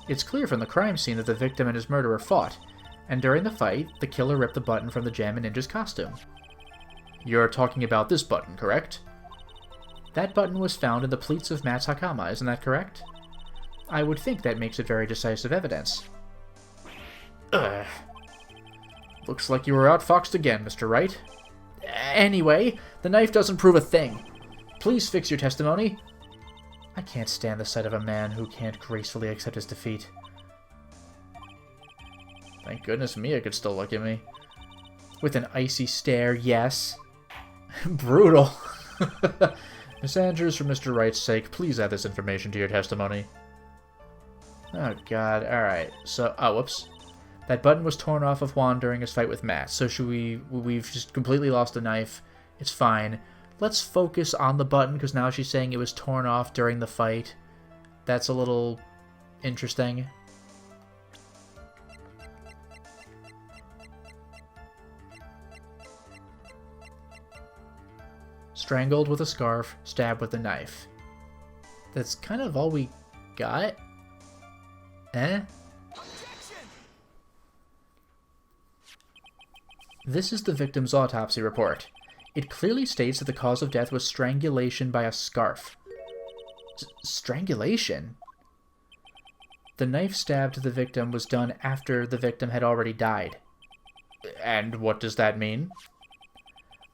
It's clear from the crime scene that the victim and his murderer fought, and during the fight, the killer ripped the button from the Jammin' Ninja's costume. You're talking about this button, correct? That button was found in the pleats of Matt's hakama, isn't that correct? I would think that makes it very decisive evidence. Ugh. Looks like you were outfoxed again, Mr. Wright. Anyway, the knife doesn't prove a thing. Please fix your testimony. I can't stand the sight of a man who can't gracefully accept his defeat. Thank goodness Mia could still look at me. With an icy stare, yes. Brutal. Miss Andrews, for Mr. Wright's sake, please add this information to your testimony. Oh god, alright. So, oh, whoops. That button was torn off of Juan during his fight with Matt. So we've just completely lost the knife. It's fine. Let's focus on the button, because now she's saying it was torn off during the fight. That's a little interesting. Strangled with a scarf, stabbed with a knife. That's kind of all we got? Eh? This is the victim's autopsy report. It clearly states that the cause of death was strangulation by a scarf. Strangulation? The knife stab to the victim was done after the victim had already died. And what does that mean?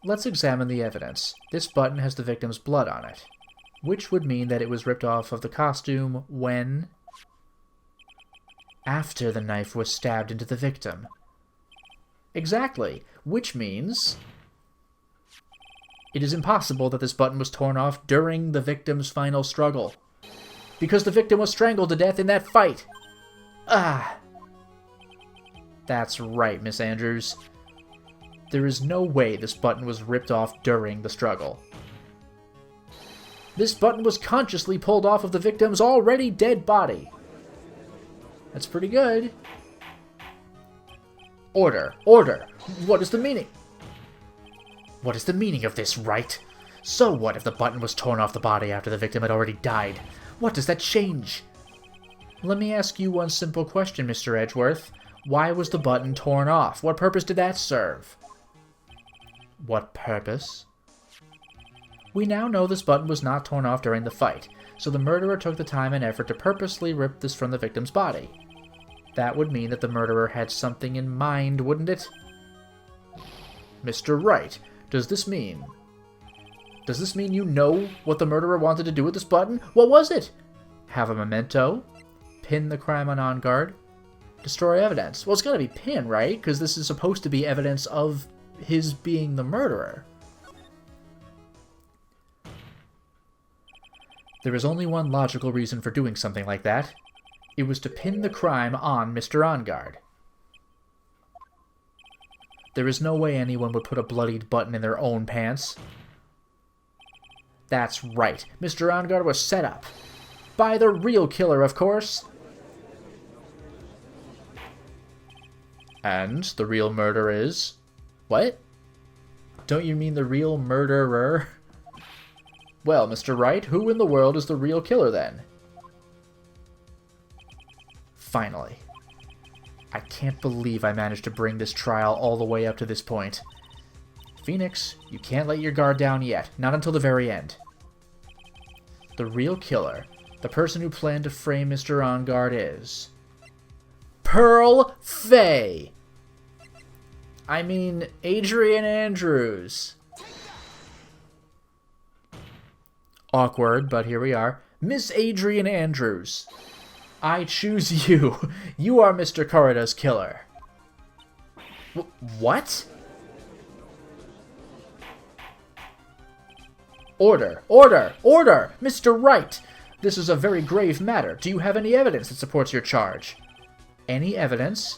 Let's examine the evidence. This button has the victim's blood on it, which would mean that it was ripped off of the costume when... after the knife was stabbed into the victim. Exactly, which means... it is impossible that this button was torn off during the victim's final struggle, because the victim was strangled to death in that fight. Ah! That's right, Miss Andrews. There is no way this button was ripped off during the struggle. This button was consciously pulled off of the victim's already dead body. That's pretty good. Order! Order! What is the meaning? What is the meaning of this, Wright? So what if the button was torn off the body after the victim had already died? What does that change? Let me ask you one simple question, Mr. Edgeworth. Why was the button torn off? What purpose did that serve? What purpose? We now know this button was not torn off during the fight, so the murderer took the time and effort to purposely rip this from the victim's body. That would mean that the murderer had something in mind, wouldn't it? Mr. Wright, does this mean you know what the murderer wanted to do with this button? What was it? Have a memento? Pin the crime on guard? Destroy evidence? Well, it's gotta be pin, right? Because this is supposed to be evidence of his being the murderer. There is only one logical reason for doing something like that. It was to pin the crime on Mr. Onguard. There is no way anyone would put a bloodied button in their own pants. That's right. Mr. Onguard was set up. By the real killer, of course. And the real murder is... What? Don't you mean the real murderer? Well, Mr. Wright, who in the world is the real killer, then? Finally. I can't believe I managed to bring this trial all the way up to this point. Phoenix, you can't let your guard down yet. Not until the very end. The real killer, the person who planned to frame Mr. Onguard is... Pearl Fay! I mean, Adrian Andrews. Awkward, but here we are. Miss Adrian Andrews. I choose you. You are Mr. Corrida's killer. What? Order! Order! Order! Mr. Wright! This is a very grave matter. Do you have any evidence that supports your charge? Any evidence?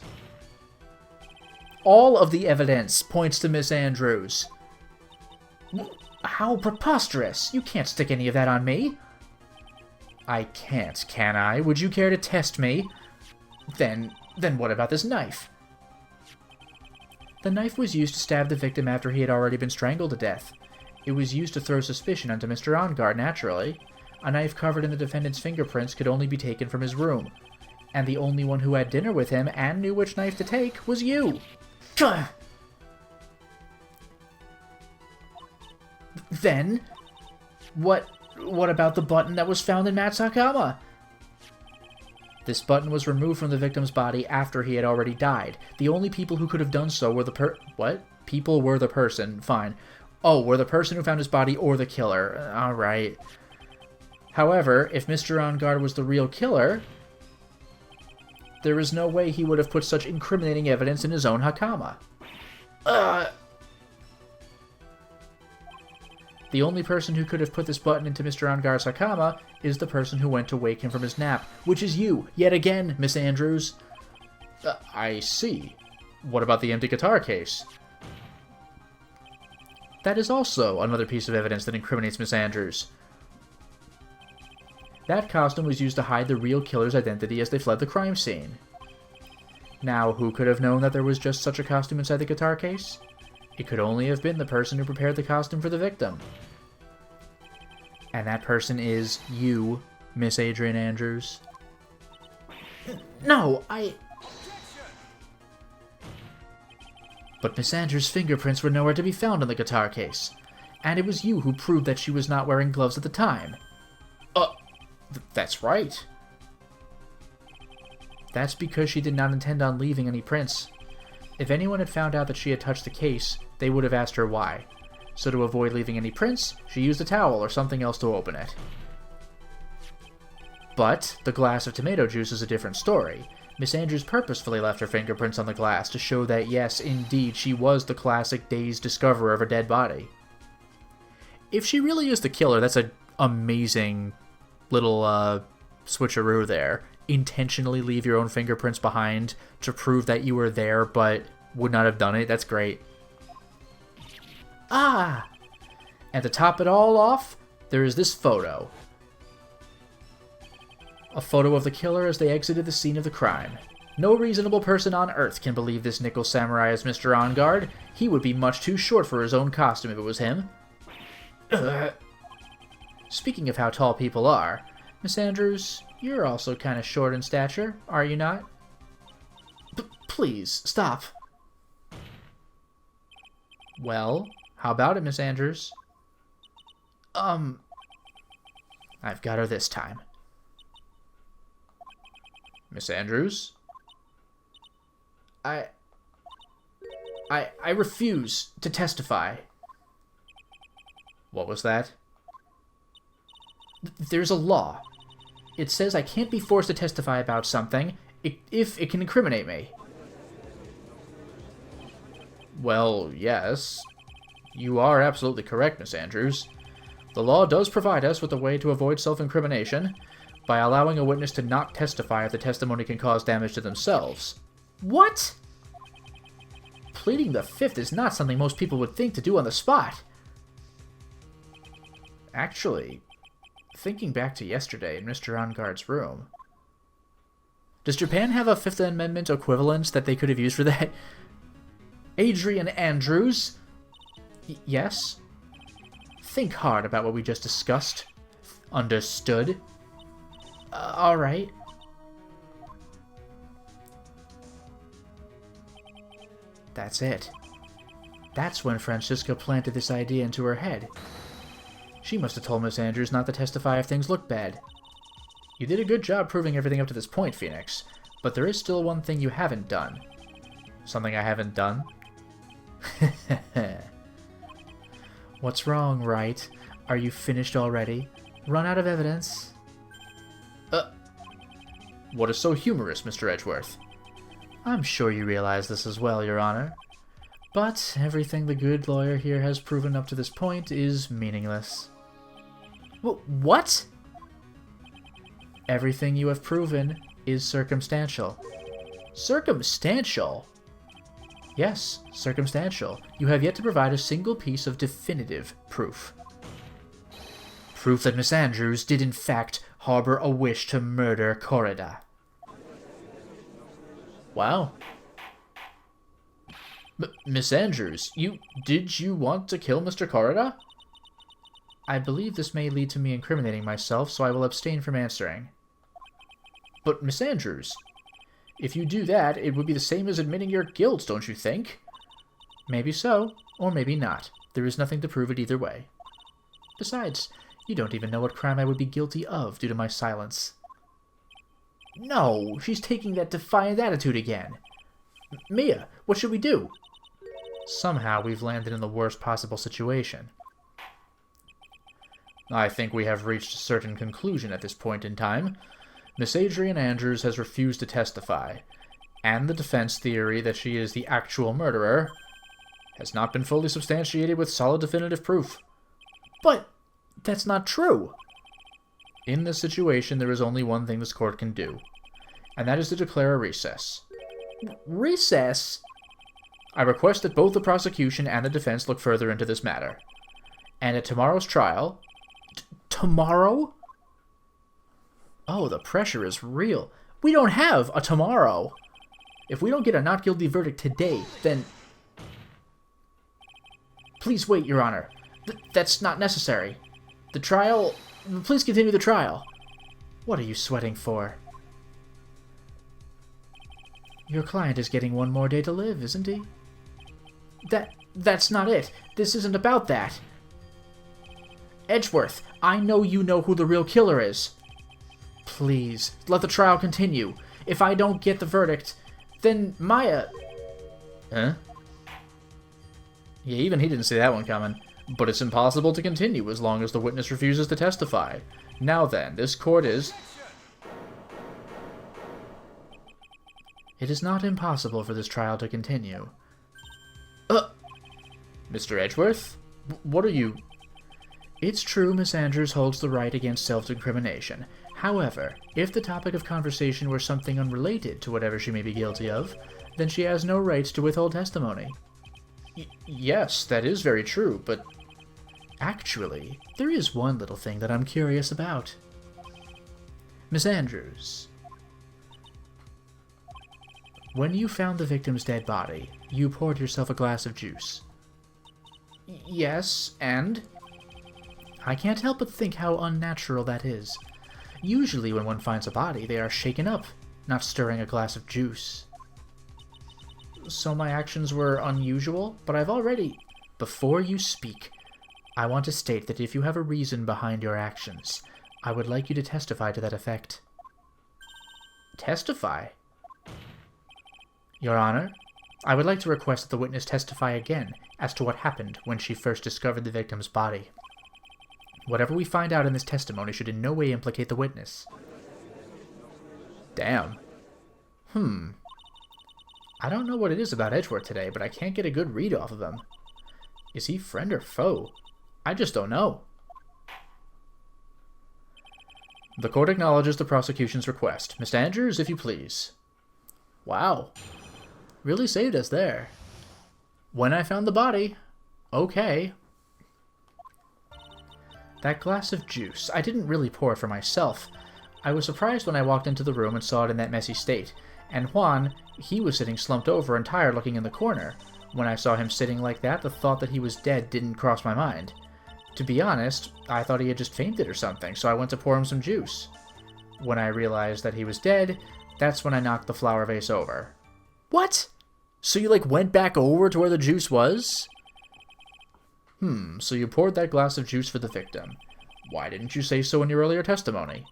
All of the evidence points to Miss Andrews. How preposterous! You can't stick any of that on me. I can't, can I? Would you care to test me? Then what about this knife? The knife was used to stab the victim after he had already been strangled to death. It was used to throw suspicion onto Mr. Onguard, naturally. A knife covered in the defendant's fingerprints could only be taken from his room. And the only one who had dinner with him and knew which knife to take was you. Then, what about the button that was found in Matsukama? This button was removed from the victim's body after he had already died. The only people who could have done so were the What? People were the person. Fine. Oh, were the person who found his body or the killer. Alright. However, if Mr. On Guard was the real killer, there is no way he would have put such incriminating evidence in his own Hakama. The only person who could have put this button into Mr. Ongar's Hakama is the person who went to wake him from his nap, which is you, yet again, Miss Andrews. I see. What about the empty guitar case? That is also another piece of evidence that incriminates Miss Andrews. That costume was used to hide the real killer's identity as they fled the crime scene. Now, who could have known that there was just such a costume inside the guitar case? It could only have been the person who prepared the costume for the victim. And that person is you, Miss Adrian Andrews. No, But Miss Andrews' fingerprints were nowhere to be found in the guitar case. And it was you who proved that she was not wearing gloves at the time. That's right. That's because she did not intend on leaving any prints. If anyone had found out that she had touched the case, they would have asked her why. So to avoid leaving any prints, she used a towel or something else to open it. But the glass of tomato juice is a different story. Miss Andrews purposefully left her fingerprints on the glass to show that yes, indeed, she was the classic dazed discoverer of a dead body. If she really is the killer, that's an amazing little switcheroo there. Intentionally leave your own fingerprints behind to prove that you were there but would not have done it. That's great. And to top it all off, there is this photo. A photo of the killer as they exited the scene of the crime. No reasonable person on Earth can believe this nickel samurai is Mr. On Guard. He would be much too short for his own costume if it was him. Speaking of how tall people are, Miss Andrews, you're also kind of short in stature, are you not? Please, stop. Well, how about it, Miss Andrews? I've got her this time. Miss Andrews? I refuse to testify. What was that? There's a law. It says I can't be forced to testify about something if it can incriminate me. Well, yes. You are absolutely correct, Miss Andrews. The law does provide us with a way to avoid self-incrimination by allowing a witness to not testify if the testimony can cause damage to themselves. What? Pleading the fifth is not something most people would think to do on the spot. Actually, thinking back to yesterday in Mr. On Guard's room, does Japan have a Fifth Amendment equivalent that they could have used for that? Adrian Andrews? Yes? Think hard about what we just discussed. Understood? Alright. That's it. That's when Francisca planted this idea into her head. She must have told Miss Andrews not to testify if things looked bad. You did a good job proving everything up to this point, Phoenix, but there is still one thing you haven't done. Something I haven't done? What's wrong, Wright? Are you finished already? Run out of evidence? What is so humorous, Mr. Edgeworth? I'm sure you realize this as well, Your Honor. But everything the good lawyer here has proven up to this point is meaningless. What? Everything you have proven is circumstantial. Circumstantial? Yes, circumstantial. You have yet to provide a single piece of definitive proof. Proof that Miss Andrews did in fact harbor a wish to murder Corrida. Wow. Miss Andrews, did you want to kill Mr. Corrida? I believe this may lead to me incriminating myself, so I will abstain from answering. But Miss Andrews, if you do that, it would be the same as admitting your guilt, don't you think? Maybe so, or maybe not. There is nothing to prove it either way. Besides, you don't even know what crime I would be guilty of due to my silence. No, she's taking that defiant attitude again. Mia, what should we do? Somehow we've landed in the worst possible situation. I think we have reached a certain conclusion at this point in time. Miss Adrian Andrews has refused to testify, and the defense theory that she is the actual murderer has not been fully substantiated with solid definitive proof. But that's not true. In this situation, there is only one thing this court can do, and that is to declare a recess. Recess? I request that both the prosecution and the defense look further into this matter. And at tomorrow's trial... Tomorrow? Oh, the pressure is real. We don't have a tomorrow. If we don't get a not guilty verdict today, then... Please wait, Your Honor. That's not necessary. The trial... Please continue the trial. What are you sweating for? Your client is getting one more day to live, isn't he? That's not it. This isn't about that. Edgeworth, I know you know who the real killer is. Please, let the trial continue. If I don't get the verdict, then Maya... Huh? Yeah, even he didn't see that one coming. But it's impossible to continue as long as the witness refuses to testify. Now then, this court is... It is not impossible for this trial to continue. Mr. Edgeworth? What are you... It's true Miss Andrews holds the right against self-incrimination. However, if the topic of conversation were something unrelated to whatever she may be guilty of, then she has no right to withhold testimony. Yes, that is very true, but... Actually, there is one little thing that I'm curious about. Miss Andrews, when you found the victim's dead body, you poured yourself a glass of juice. Yes, and? I can't help but think how unnatural that is. Usually when one finds a body, they are shaken up, not stirring a glass of juice. So my actions were unusual, but I've already... Before you speak, I want to state that if you have a reason behind your actions, I would like you to testify to that effect. Testify? Your Honor, I would like to request that the witness testify again as to what happened when she first discovered the victim's body. Whatever we find out in this testimony should in no way implicate the witness. Damn. I don't know what it is about Edgeworth today, but I can't get a good read off of him. Is he friend or foe? I just don't know. The court acknowledges the prosecution's request. Miss Andrews, if you please. Wow. Really saved us there. When I found the body. Okay. That glass of juice. I didn't really pour it for myself. I was surprised when I walked into the room and saw it in that messy state. And Juan, he was sitting slumped over and tired looking in the corner. When I saw him sitting like that, the thought that he was dead didn't cross my mind. To be honest, I thought he had just fainted or something, so I went to pour him some juice. When I realized that he was dead, that's when I knocked the flower vase over. What? So you, went back over to where the juice was? So you poured that glass of juice for the victim. Why didn't you say so in your earlier testimony?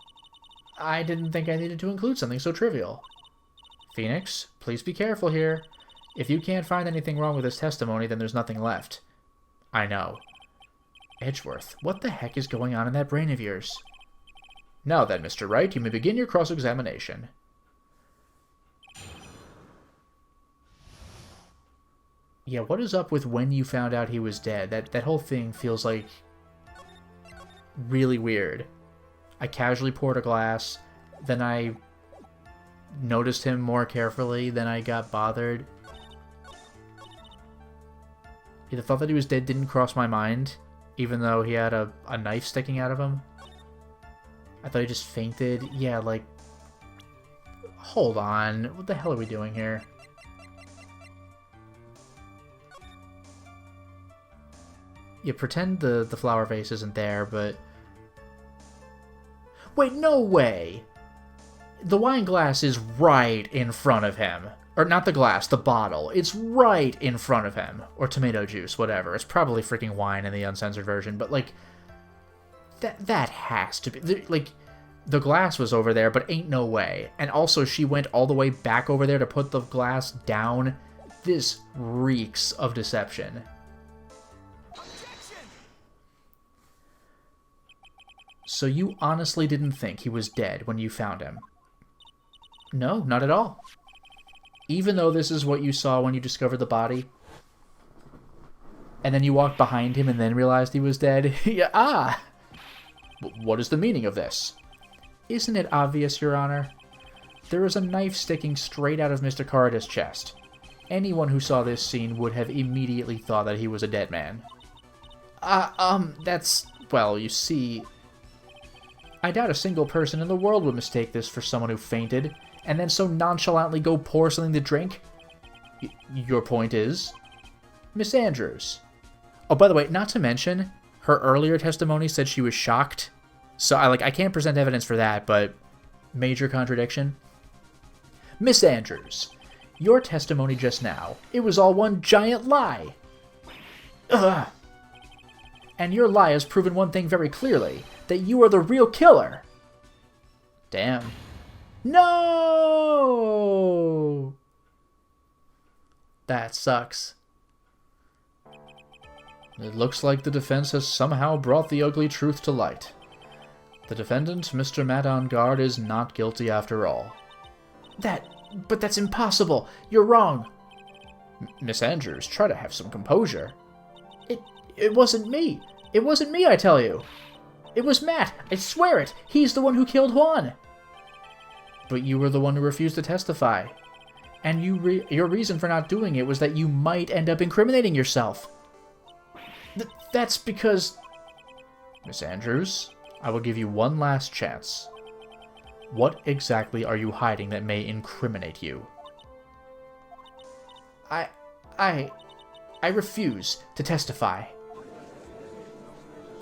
I didn't think I needed to include something so trivial. Phoenix, please be careful here. If you can't find anything wrong with this testimony, then there's nothing left. I know. Edgeworth, what the heck is going on in that brain of yours? Now then, Mr. Wright, you may begin your cross-examination. Yeah, what is up with when you found out he was dead? That whole thing feels like really weird. I casually poured a glass, then I noticed him more carefully, then I got bothered. The thought that he was dead didn't cross my mind, even though he had a knife sticking out of him. I thought he just fainted. Yeah, hold on. What the hell are we doing here? You pretend the flower vase isn't there, but... Wait, no way! The wine glass is right in front of him. Or not the glass, the bottle. It's right in front of him. Or tomato juice, whatever. It's probably freaking wine in the uncensored version, but, that has to be... the glass was over there, but ain't no way. And also, she went all the way back over there to put the glass down. This reeks of deception. So you honestly didn't think he was dead when you found him? No, not at all. Even though this is what you saw when you discovered the body? And then you walked behind him and then realized he was dead? Yeah, what is the meaning of this? Isn't it obvious, Your Honor? There is a knife sticking straight out of Mr. Corrida's chest. Anyone who saw this scene would have immediately thought that he was a dead man. That's... well, you see... I doubt a single person in the world would mistake this for someone who fainted, and then so nonchalantly go pour something to drink. Your point is? Miss Andrews. Oh, by the way, not to mention, her earlier testimony said she was shocked. So, I can't present evidence for that, but major contradiction. Miss Andrews, your testimony just now, it was all one giant lie. Ugh. And your lie has proven one thing very clearly, that you are the real killer. Damn. No! That sucks. It looks like the defense has somehow brought the ugly truth to light. The defendant, Mr. Matt on guard, is not guilty after all. But that's impossible. You're wrong. Miss Andrews, try to have some composure. It wasn't me. It wasn't me, I tell you. It was Matt. I swear it. He's the one who killed Juan. But you were the one who refused to testify. And your reason for not doing it was that you might end up incriminating yourself. That's because... Miss Andrews, I will give you one last chance. What exactly are you hiding that may incriminate you? I refuse to testify.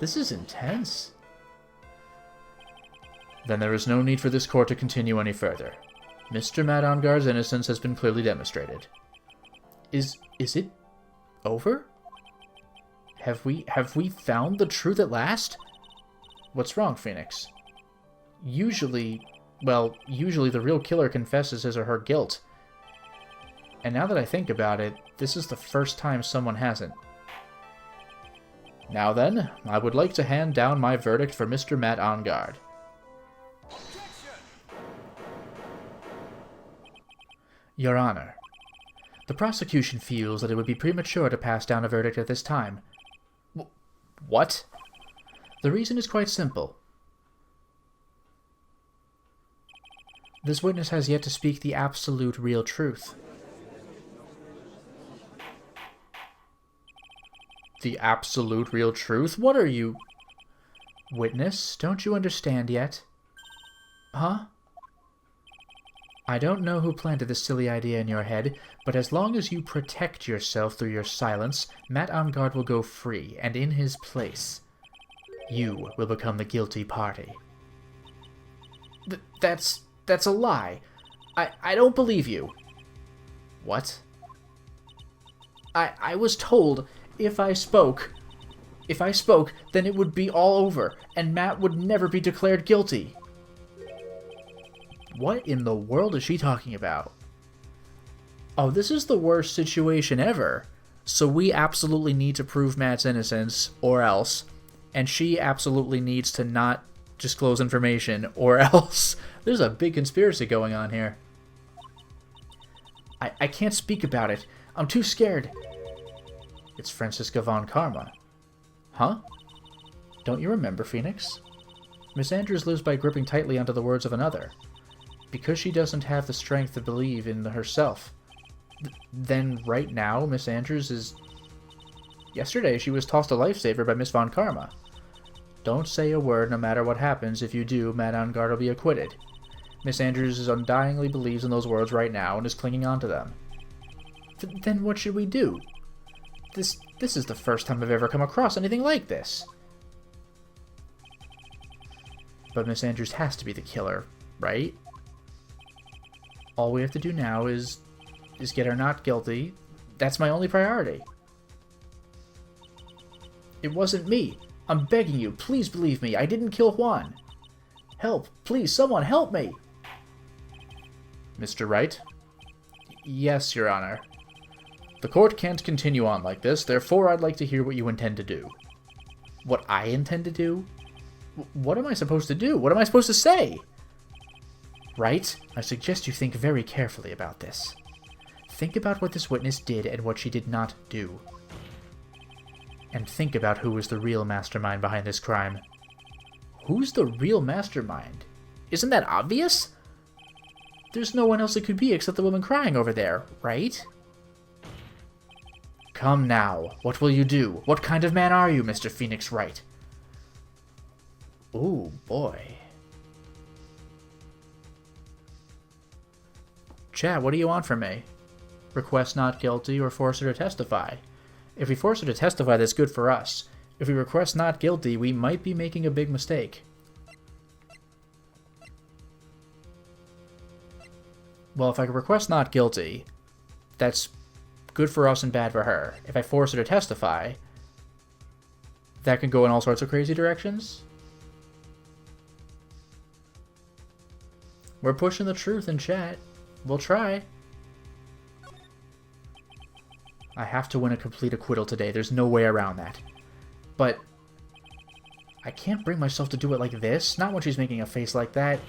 This is intense. Then there is no need for this court to continue any further. Mr. Matt Ongar's innocence has been clearly demonstrated. Is it over? Have we found the truth at last? What's wrong, Phoenix? Usually the real killer confesses his or her guilt. And now that I think about it, this is the first time someone hasn't. Now then, I would like to hand down my verdict for Mr. Matt Onguard. Your Honor, the prosecution feels that it would be premature to pass down a verdict at this time. What? The reason is quite simple. This witness has yet to speak the absolute real truth. The absolute real truth? What are you... Witness, don't you understand yet? Huh? I don't know who planted this silly idea in your head, but as long as you protect yourself through your silence, Matt Onguard will go free, and in his place, you will become the guilty party. That's a lie. I don't believe you. What? I was told if I spoke, then it would be all over, and Matt would never be declared guilty. What in the world is she talking about? Oh, this is the worst situation ever. So we absolutely need to prove Matt's innocence, or else. And she absolutely needs to not disclose information, or else. There's a big conspiracy going on here. I can't speak about it. I'm too scared. It's Franziska von Karma. Huh? Don't you remember, Phoenix? Miss Andrews lives by gripping tightly onto the words of another. Because she doesn't have the strength to believe in herself. Then right now, Miss Andrews is... Yesterday, she was tossed a lifesaver by Miss von Karma. Don't say a word no matter what happens. If you do, Matt Onguard will be acquitted. Miss Andrews undyingly believes in those words right now and is clinging on to them. Then what should we do? This is the first time I've ever come across anything like this. But Miss Andrews has to be the killer, right? All we have to do now is get her not guilty. That's my only priority. It wasn't me. I'm begging you, please believe me. I didn't kill Juan. Help! Please, someone help me! Mr. Wright? Yes, Your Honor. The court can't continue on like this, therefore I'd like to hear what you intend to do. What I intend to do? What am I supposed to do? What am I supposed to say? Wright, I suggest you think very carefully about this. Think about what this witness did and what she did not do. And think about who was the real mastermind behind this crime. Who's the real mastermind? Isn't that obvious? There's no one else it could be except the woman crying over there, right? Come now, what will you do? What kind of man are you, Mr. Phoenix Wright? Ooh, boy. Chat, what do you want from me? Request not guilty or force her to testify. If we force her to testify, that's good for us. If we request not guilty, we might be making a big mistake. Well, if I request not guilty, that's good for us and bad for her. If I force her to testify, that can go in all sorts of crazy directions. We're pushing the truth in chat. We'll try. I have to win a complete acquittal today. There's no way around that. But I can't bring myself to do it like this. Not when she's making a face like that.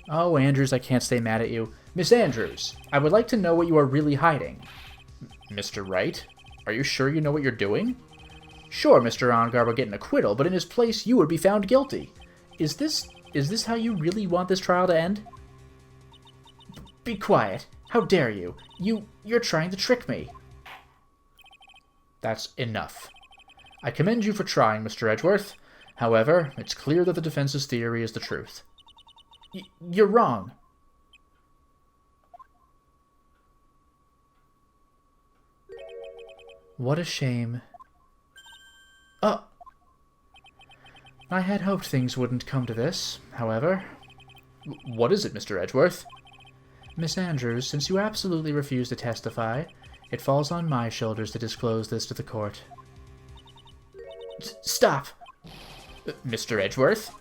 Oh, Andrews, I can't stay mad at you. Miss Andrews, I would like to know what you are really hiding. Mr. Wright, are you sure you know what you're doing? Sure, Mr. Ongar will get an acquittal, but in his place you would be found guilty. Is this how you really want this trial to end? Be quiet. How dare you? You're trying to trick me. That's enough. I commend you for trying, Mr. Edgeworth. However, it's clear that the defense's theory is the truth. You're wrong. What a shame. Oh! I had hoped things wouldn't come to this, however. What is it, Mr. Edgeworth? Miss Andrews, since you absolutely refuse to testify, it falls on my shoulders to disclose this to the court. Stop! Mr. Edgeworth?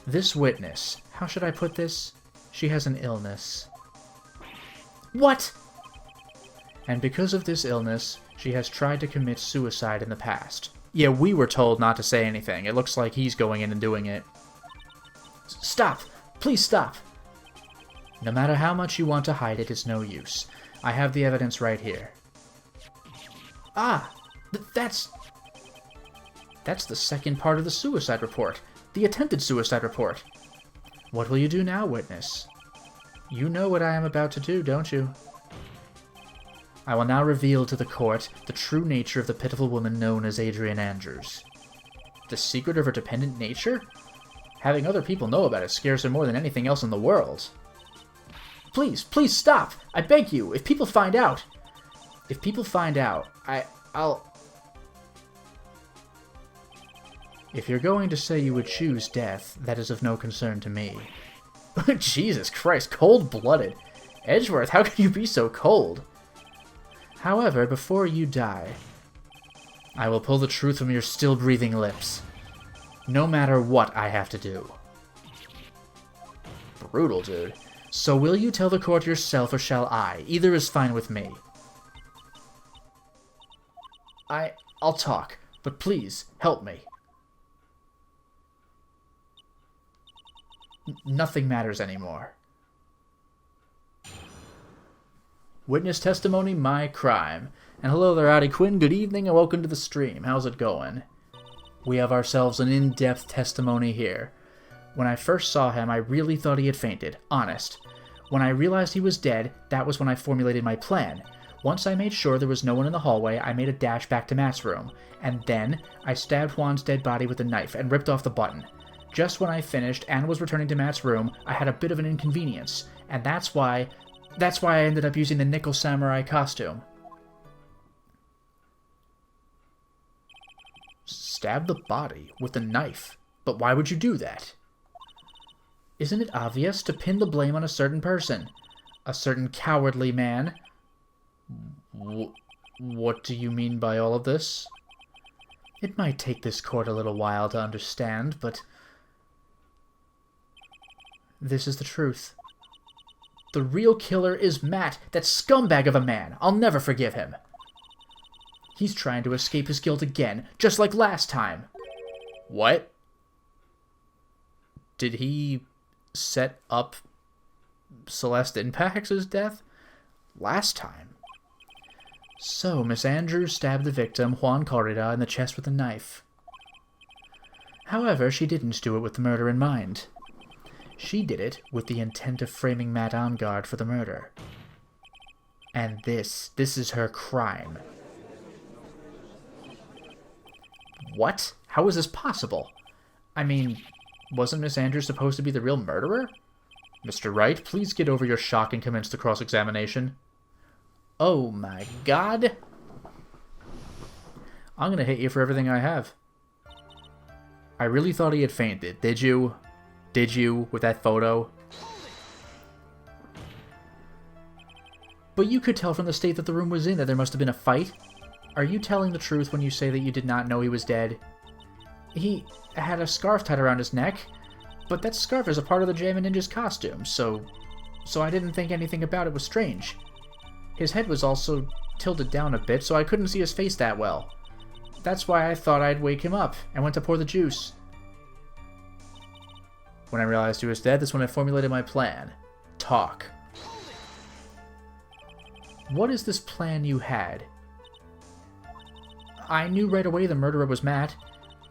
This witness, how should I put this? She has an illness. What? And because of this illness, she has tried to commit suicide in the past. Yeah, we were told not to say anything. It looks like he's going in and doing it. Stop! Please stop! No matter how much you want to hide it, it's no use. I have the evidence right here. Ah! That's the second part of the suicide report. The attempted suicide report. What will you do now, witness? You know what I am about to do, don't you? I will now reveal to the court the true nature of the pitiful woman known as Adrian Andrews. The secret of her dependent nature? Having other people know about it scares her more than anything else in the world. Please, please stop! I beg you, if people find out... If people find out, I'll... If you're going to say you would choose death, that is of no concern to me. Jesus Christ, cold-blooded. Edgeworth, how can you be so cold? However, before you die, I will pull the truth from your still-breathing lips. No matter what I have to do. Brutal, dude. So will you tell the court yourself or shall I? Either is fine with me. I'll talk, but please, help me. Nothing matters anymore. Witness testimony, my crime. And hello there, Addie Quinn. Good evening and welcome to the stream. How's it going? We have ourselves an in-depth testimony here. When I first saw him, I really thought he had fainted. Honest. When I realized he was dead, that was when I formulated my plan. Once I made sure there was no one in the hallway, I made a dash back to Matt's room. And then, I stabbed Juan's dead body with a knife and ripped off the button. Just when I finished and was returning to Matt's room, I had a bit of an inconvenience. And that's why I ended up using the Nickel Samurai costume. Stab the body with a knife. But why would you do that? Isn't it obvious to pin the blame on a certain person? A certain cowardly man? What do you mean by all of this? It might take this court a little while to understand, but This is the truth. The real killer is Matt, that scumbag of a man. I'll never forgive him. He's trying to escape his guilt again, just like last time. What? Did he set up Celeste Impax's death? Last time? So, Miss Andrews stabbed the victim, Juan Corrida, in the chest with a knife. However, she didn't do it with the murder in mind. She did it with the intent of framing Matt on guard for the murder. And this is her crime. What? How is this possible? I mean, wasn't Miss Andrews supposed to be the real murderer? Mr. Wright, please get over your shock and commence the cross-examination. Oh my god. I'm gonna hit you for everything I have. I really thought he had fainted. Did you? Did you, with that photo? But you could tell from the state that the room was in that there must have been a fight. Are you telling the truth when you say that you did not know he was dead? He had a scarf tied around his neck, but that scarf is a part of the Jammin' Ninja's costume, so I didn't think anything about it was strange. His head was also tilted down a bit, so I couldn't see his face that well. That's why I thought I'd wake him up and went to pour the juice. When I realized he was dead, that's when I formulated my plan. Talk. What is this plan you had? I knew right away the murderer was Matt.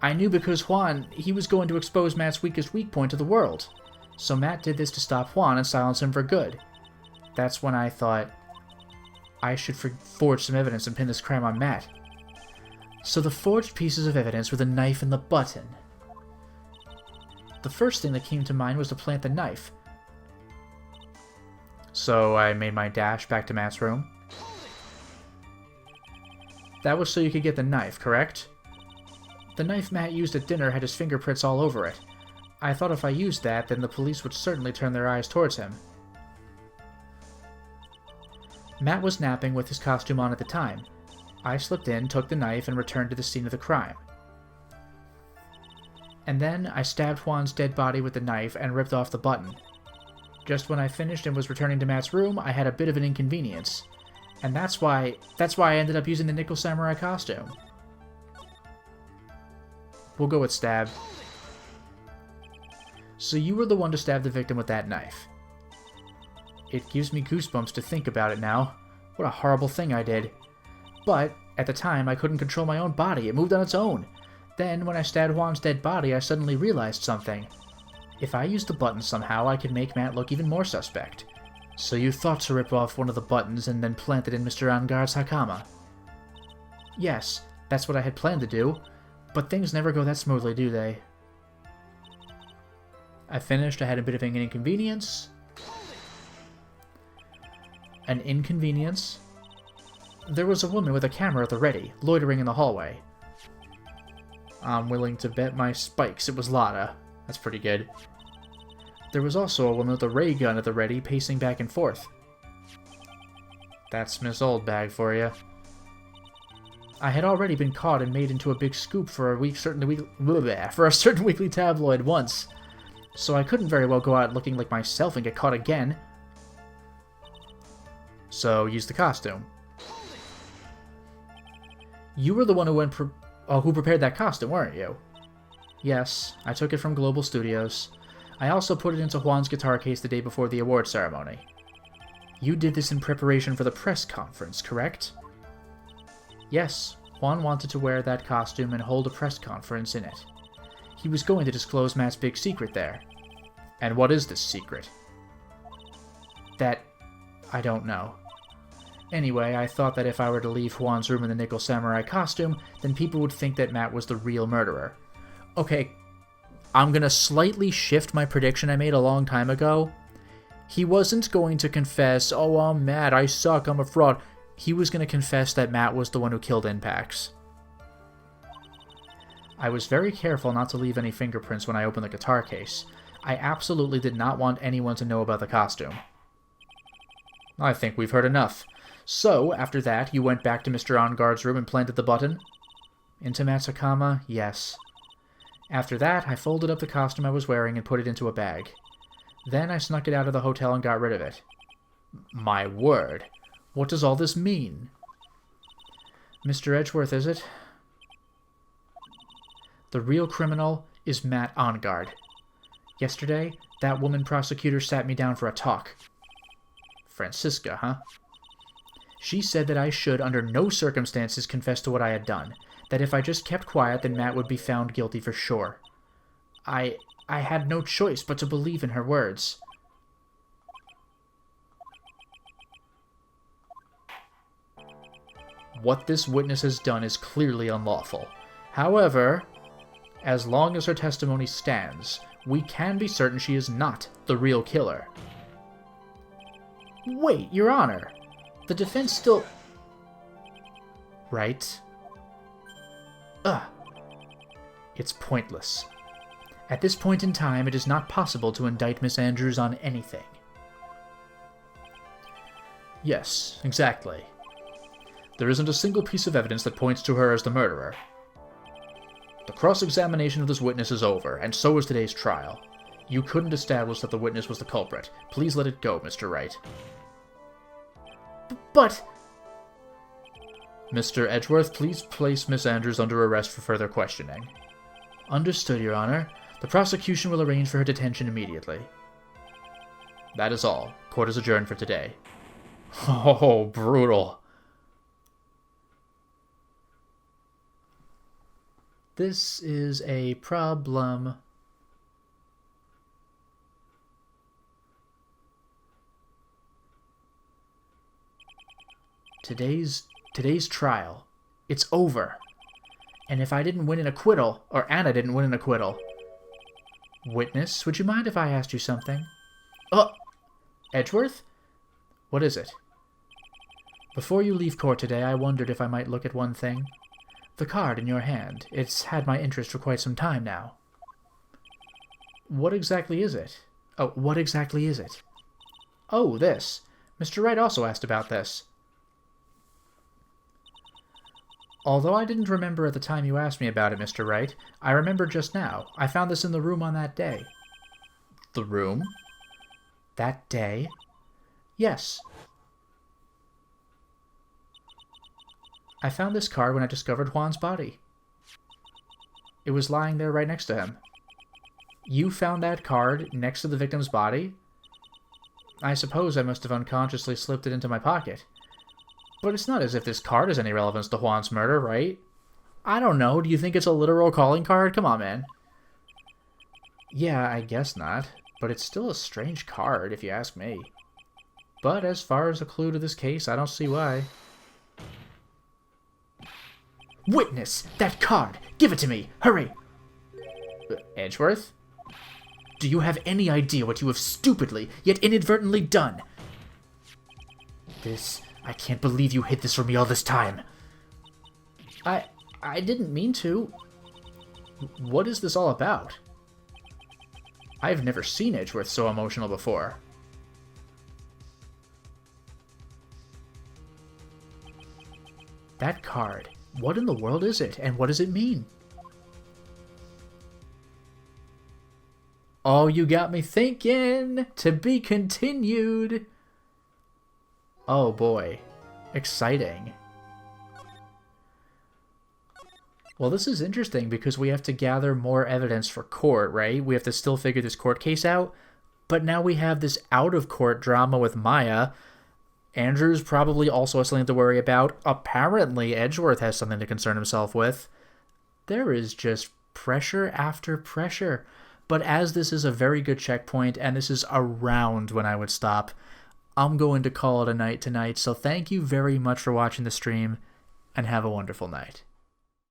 I knew because Juan, he was going to expose Matt's weakest weak point to the world. So Matt did this to stop Juan and silence him for good. That's when I thought I should forge some evidence and pin this crime on Matt. So the forged pieces of evidence were the knife and the button. The first thing that came to mind was to plant the knife. So I made my dash back to Matt's room. That was so you could get the knife, correct? The knife Matt used at dinner had his fingerprints all over it. I thought if I used that, then the police would certainly turn their eyes towards him. Matt was napping with his costume on at the time. I slipped in, took the knife, and returned to the scene of the crime. And then I stabbed Juan's dead body with the knife and ripped off the button. Just when I finished and was returning to Matt's room, I had a bit of an inconvenience. And that's why I ended up using the Nickel Samurai costume. We'll go with stab. So you were the one to stab the victim with that knife. It gives me goosebumps to think about it now. What a horrible thing I did. But, at the time, I couldn't control my own body. It moved on its own. Then, when I stabbed Juan's dead body, I suddenly realized something. If I used the button somehow, I could make Matt look even more suspect. So you thought to rip off one of the buttons and then plant it in Mr. Angard's hakama? Yes, that's what I had planned to do. But things never go that smoothly, do they? I finished. I had a bit of an inconvenience. An inconvenience? There was a woman with a camera at the ready, loitering in the hallway. I'm willing to bet my spikes it was Lotta. That's pretty good. There was also a woman with a ray gun at the ready, pacing back and forth. That's Miss Oldbag for you. I had already been caught and made into a big scoop for a certain weekly tabloid once, so I couldn't very well go out looking like myself and get caught again. So use the costume. You were the one who prepared that costume, weren't you? Yes, I took it from Global Studios. I also put it into Juan's guitar case the day before the award ceremony. You did this in preparation for the press conference, correct? Yes, Juan wanted to wear that costume and hold a press conference in it. He was going to disclose Matt's big secret there. And what is this secret? That I don't know. Anyway, I thought that if I were to leave Juan's room in the Nickel Samurai costume, then people would think that Matt was the real murderer. Okay, I'm gonna slightly shift my prediction I made a long time ago. He wasn't going to confess, oh, I'm Matt, I suck, I'm a fraud. He was going to confess that Matt was the one who killed Impax. I was very careful not to leave any fingerprints when I opened the guitar case. I absolutely did not want anyone to know about the costume. I think we've heard enough. So, after that, you went back to Mr. Angard's room and planted the button? Into Matt's hakama? Yes. After that, I folded up the costume I was wearing and put it into a bag. Then I snuck it out of the hotel and got rid of it. My word. What does all this mean? Mr. Edgeworth, is it? The real criminal is Matt Ongard. Yesterday, that woman prosecutor sat me down for a talk. Francisca, huh? She said that I should, under no circumstances, confess to what I had done. That if I just kept quiet, then Matt would be found guilty for sure. I had no choice but to believe in her words. What this witness has done is clearly unlawful. However, as long as her testimony stands, we can be certain she is not the real killer. Wait, Your Honor! The defense still... Right? It's pointless. At this point in time, it is not possible to indict Miss Andrews on anything. Yes, exactly. There isn't a single piece of evidence that points to her as the murderer. The cross-examination of this witness is over, and so is today's trial. You couldn't establish that the witness was the culprit. Please let it go, Mr. Wright. But... Mr. Edgeworth, please place Miss Andrews under arrest for further questioning. Understood, Your Honor. The prosecution will arrange for her detention immediately. That is all. Court is adjourned for today. Oh, brutal. This is a problem. Today's trial. It's over. And if I didn't win an acquittal, or Anna didn't win an acquittal... Witness, would you mind if I asked you something? Edgeworth? What is it? Before you leave court today, I wondered if I might look at one thing. The card in your hand. It's had my interest for quite some time now. What exactly is it? What exactly is it? Oh, this. Mr. Wright also asked about this. Although I didn't remember at the time you asked me about it, Mr. Wright, I remember just now. I found this in the room on that day. The room? That day? Yes. I found this card when I discovered Juan's body. It was lying there right next to him. You found that card next to the victim's body? I suppose I must have unconsciously slipped it into my pocket. But it's not as if this card has any relevance to Juan's murder, right? I don't know. Do you think it's a literal calling card? Come on, man. Yeah, I guess not. But it's still a strange card, if you ask me. But as far as a clue to this case, I don't see why. Witness! That card! Give it to me! Hurry! Edgeworth? Do you have any idea what you have stupidly, yet inadvertently done? I can't believe you hid this from me all this time. I didn't mean to. What is this all about? I've never seen Edgeworth so emotional before. That card. What in the world is it, and what does it mean? Oh, you got me thinking. To be continued. Oh boy. Exciting. Well, this is interesting because we have to gather more evidence for court, right? We have to still figure this court case out. But now we have this out-of-court drama with Maya. Andrews probably also has something to worry about. Apparently, Edgeworth has something to concern himself with. There is just pressure after pressure. But as this is a very good checkpoint, and this is around when I would stop, I'm going to call it a night tonight. So thank you very much for watching the stream, and have a wonderful night.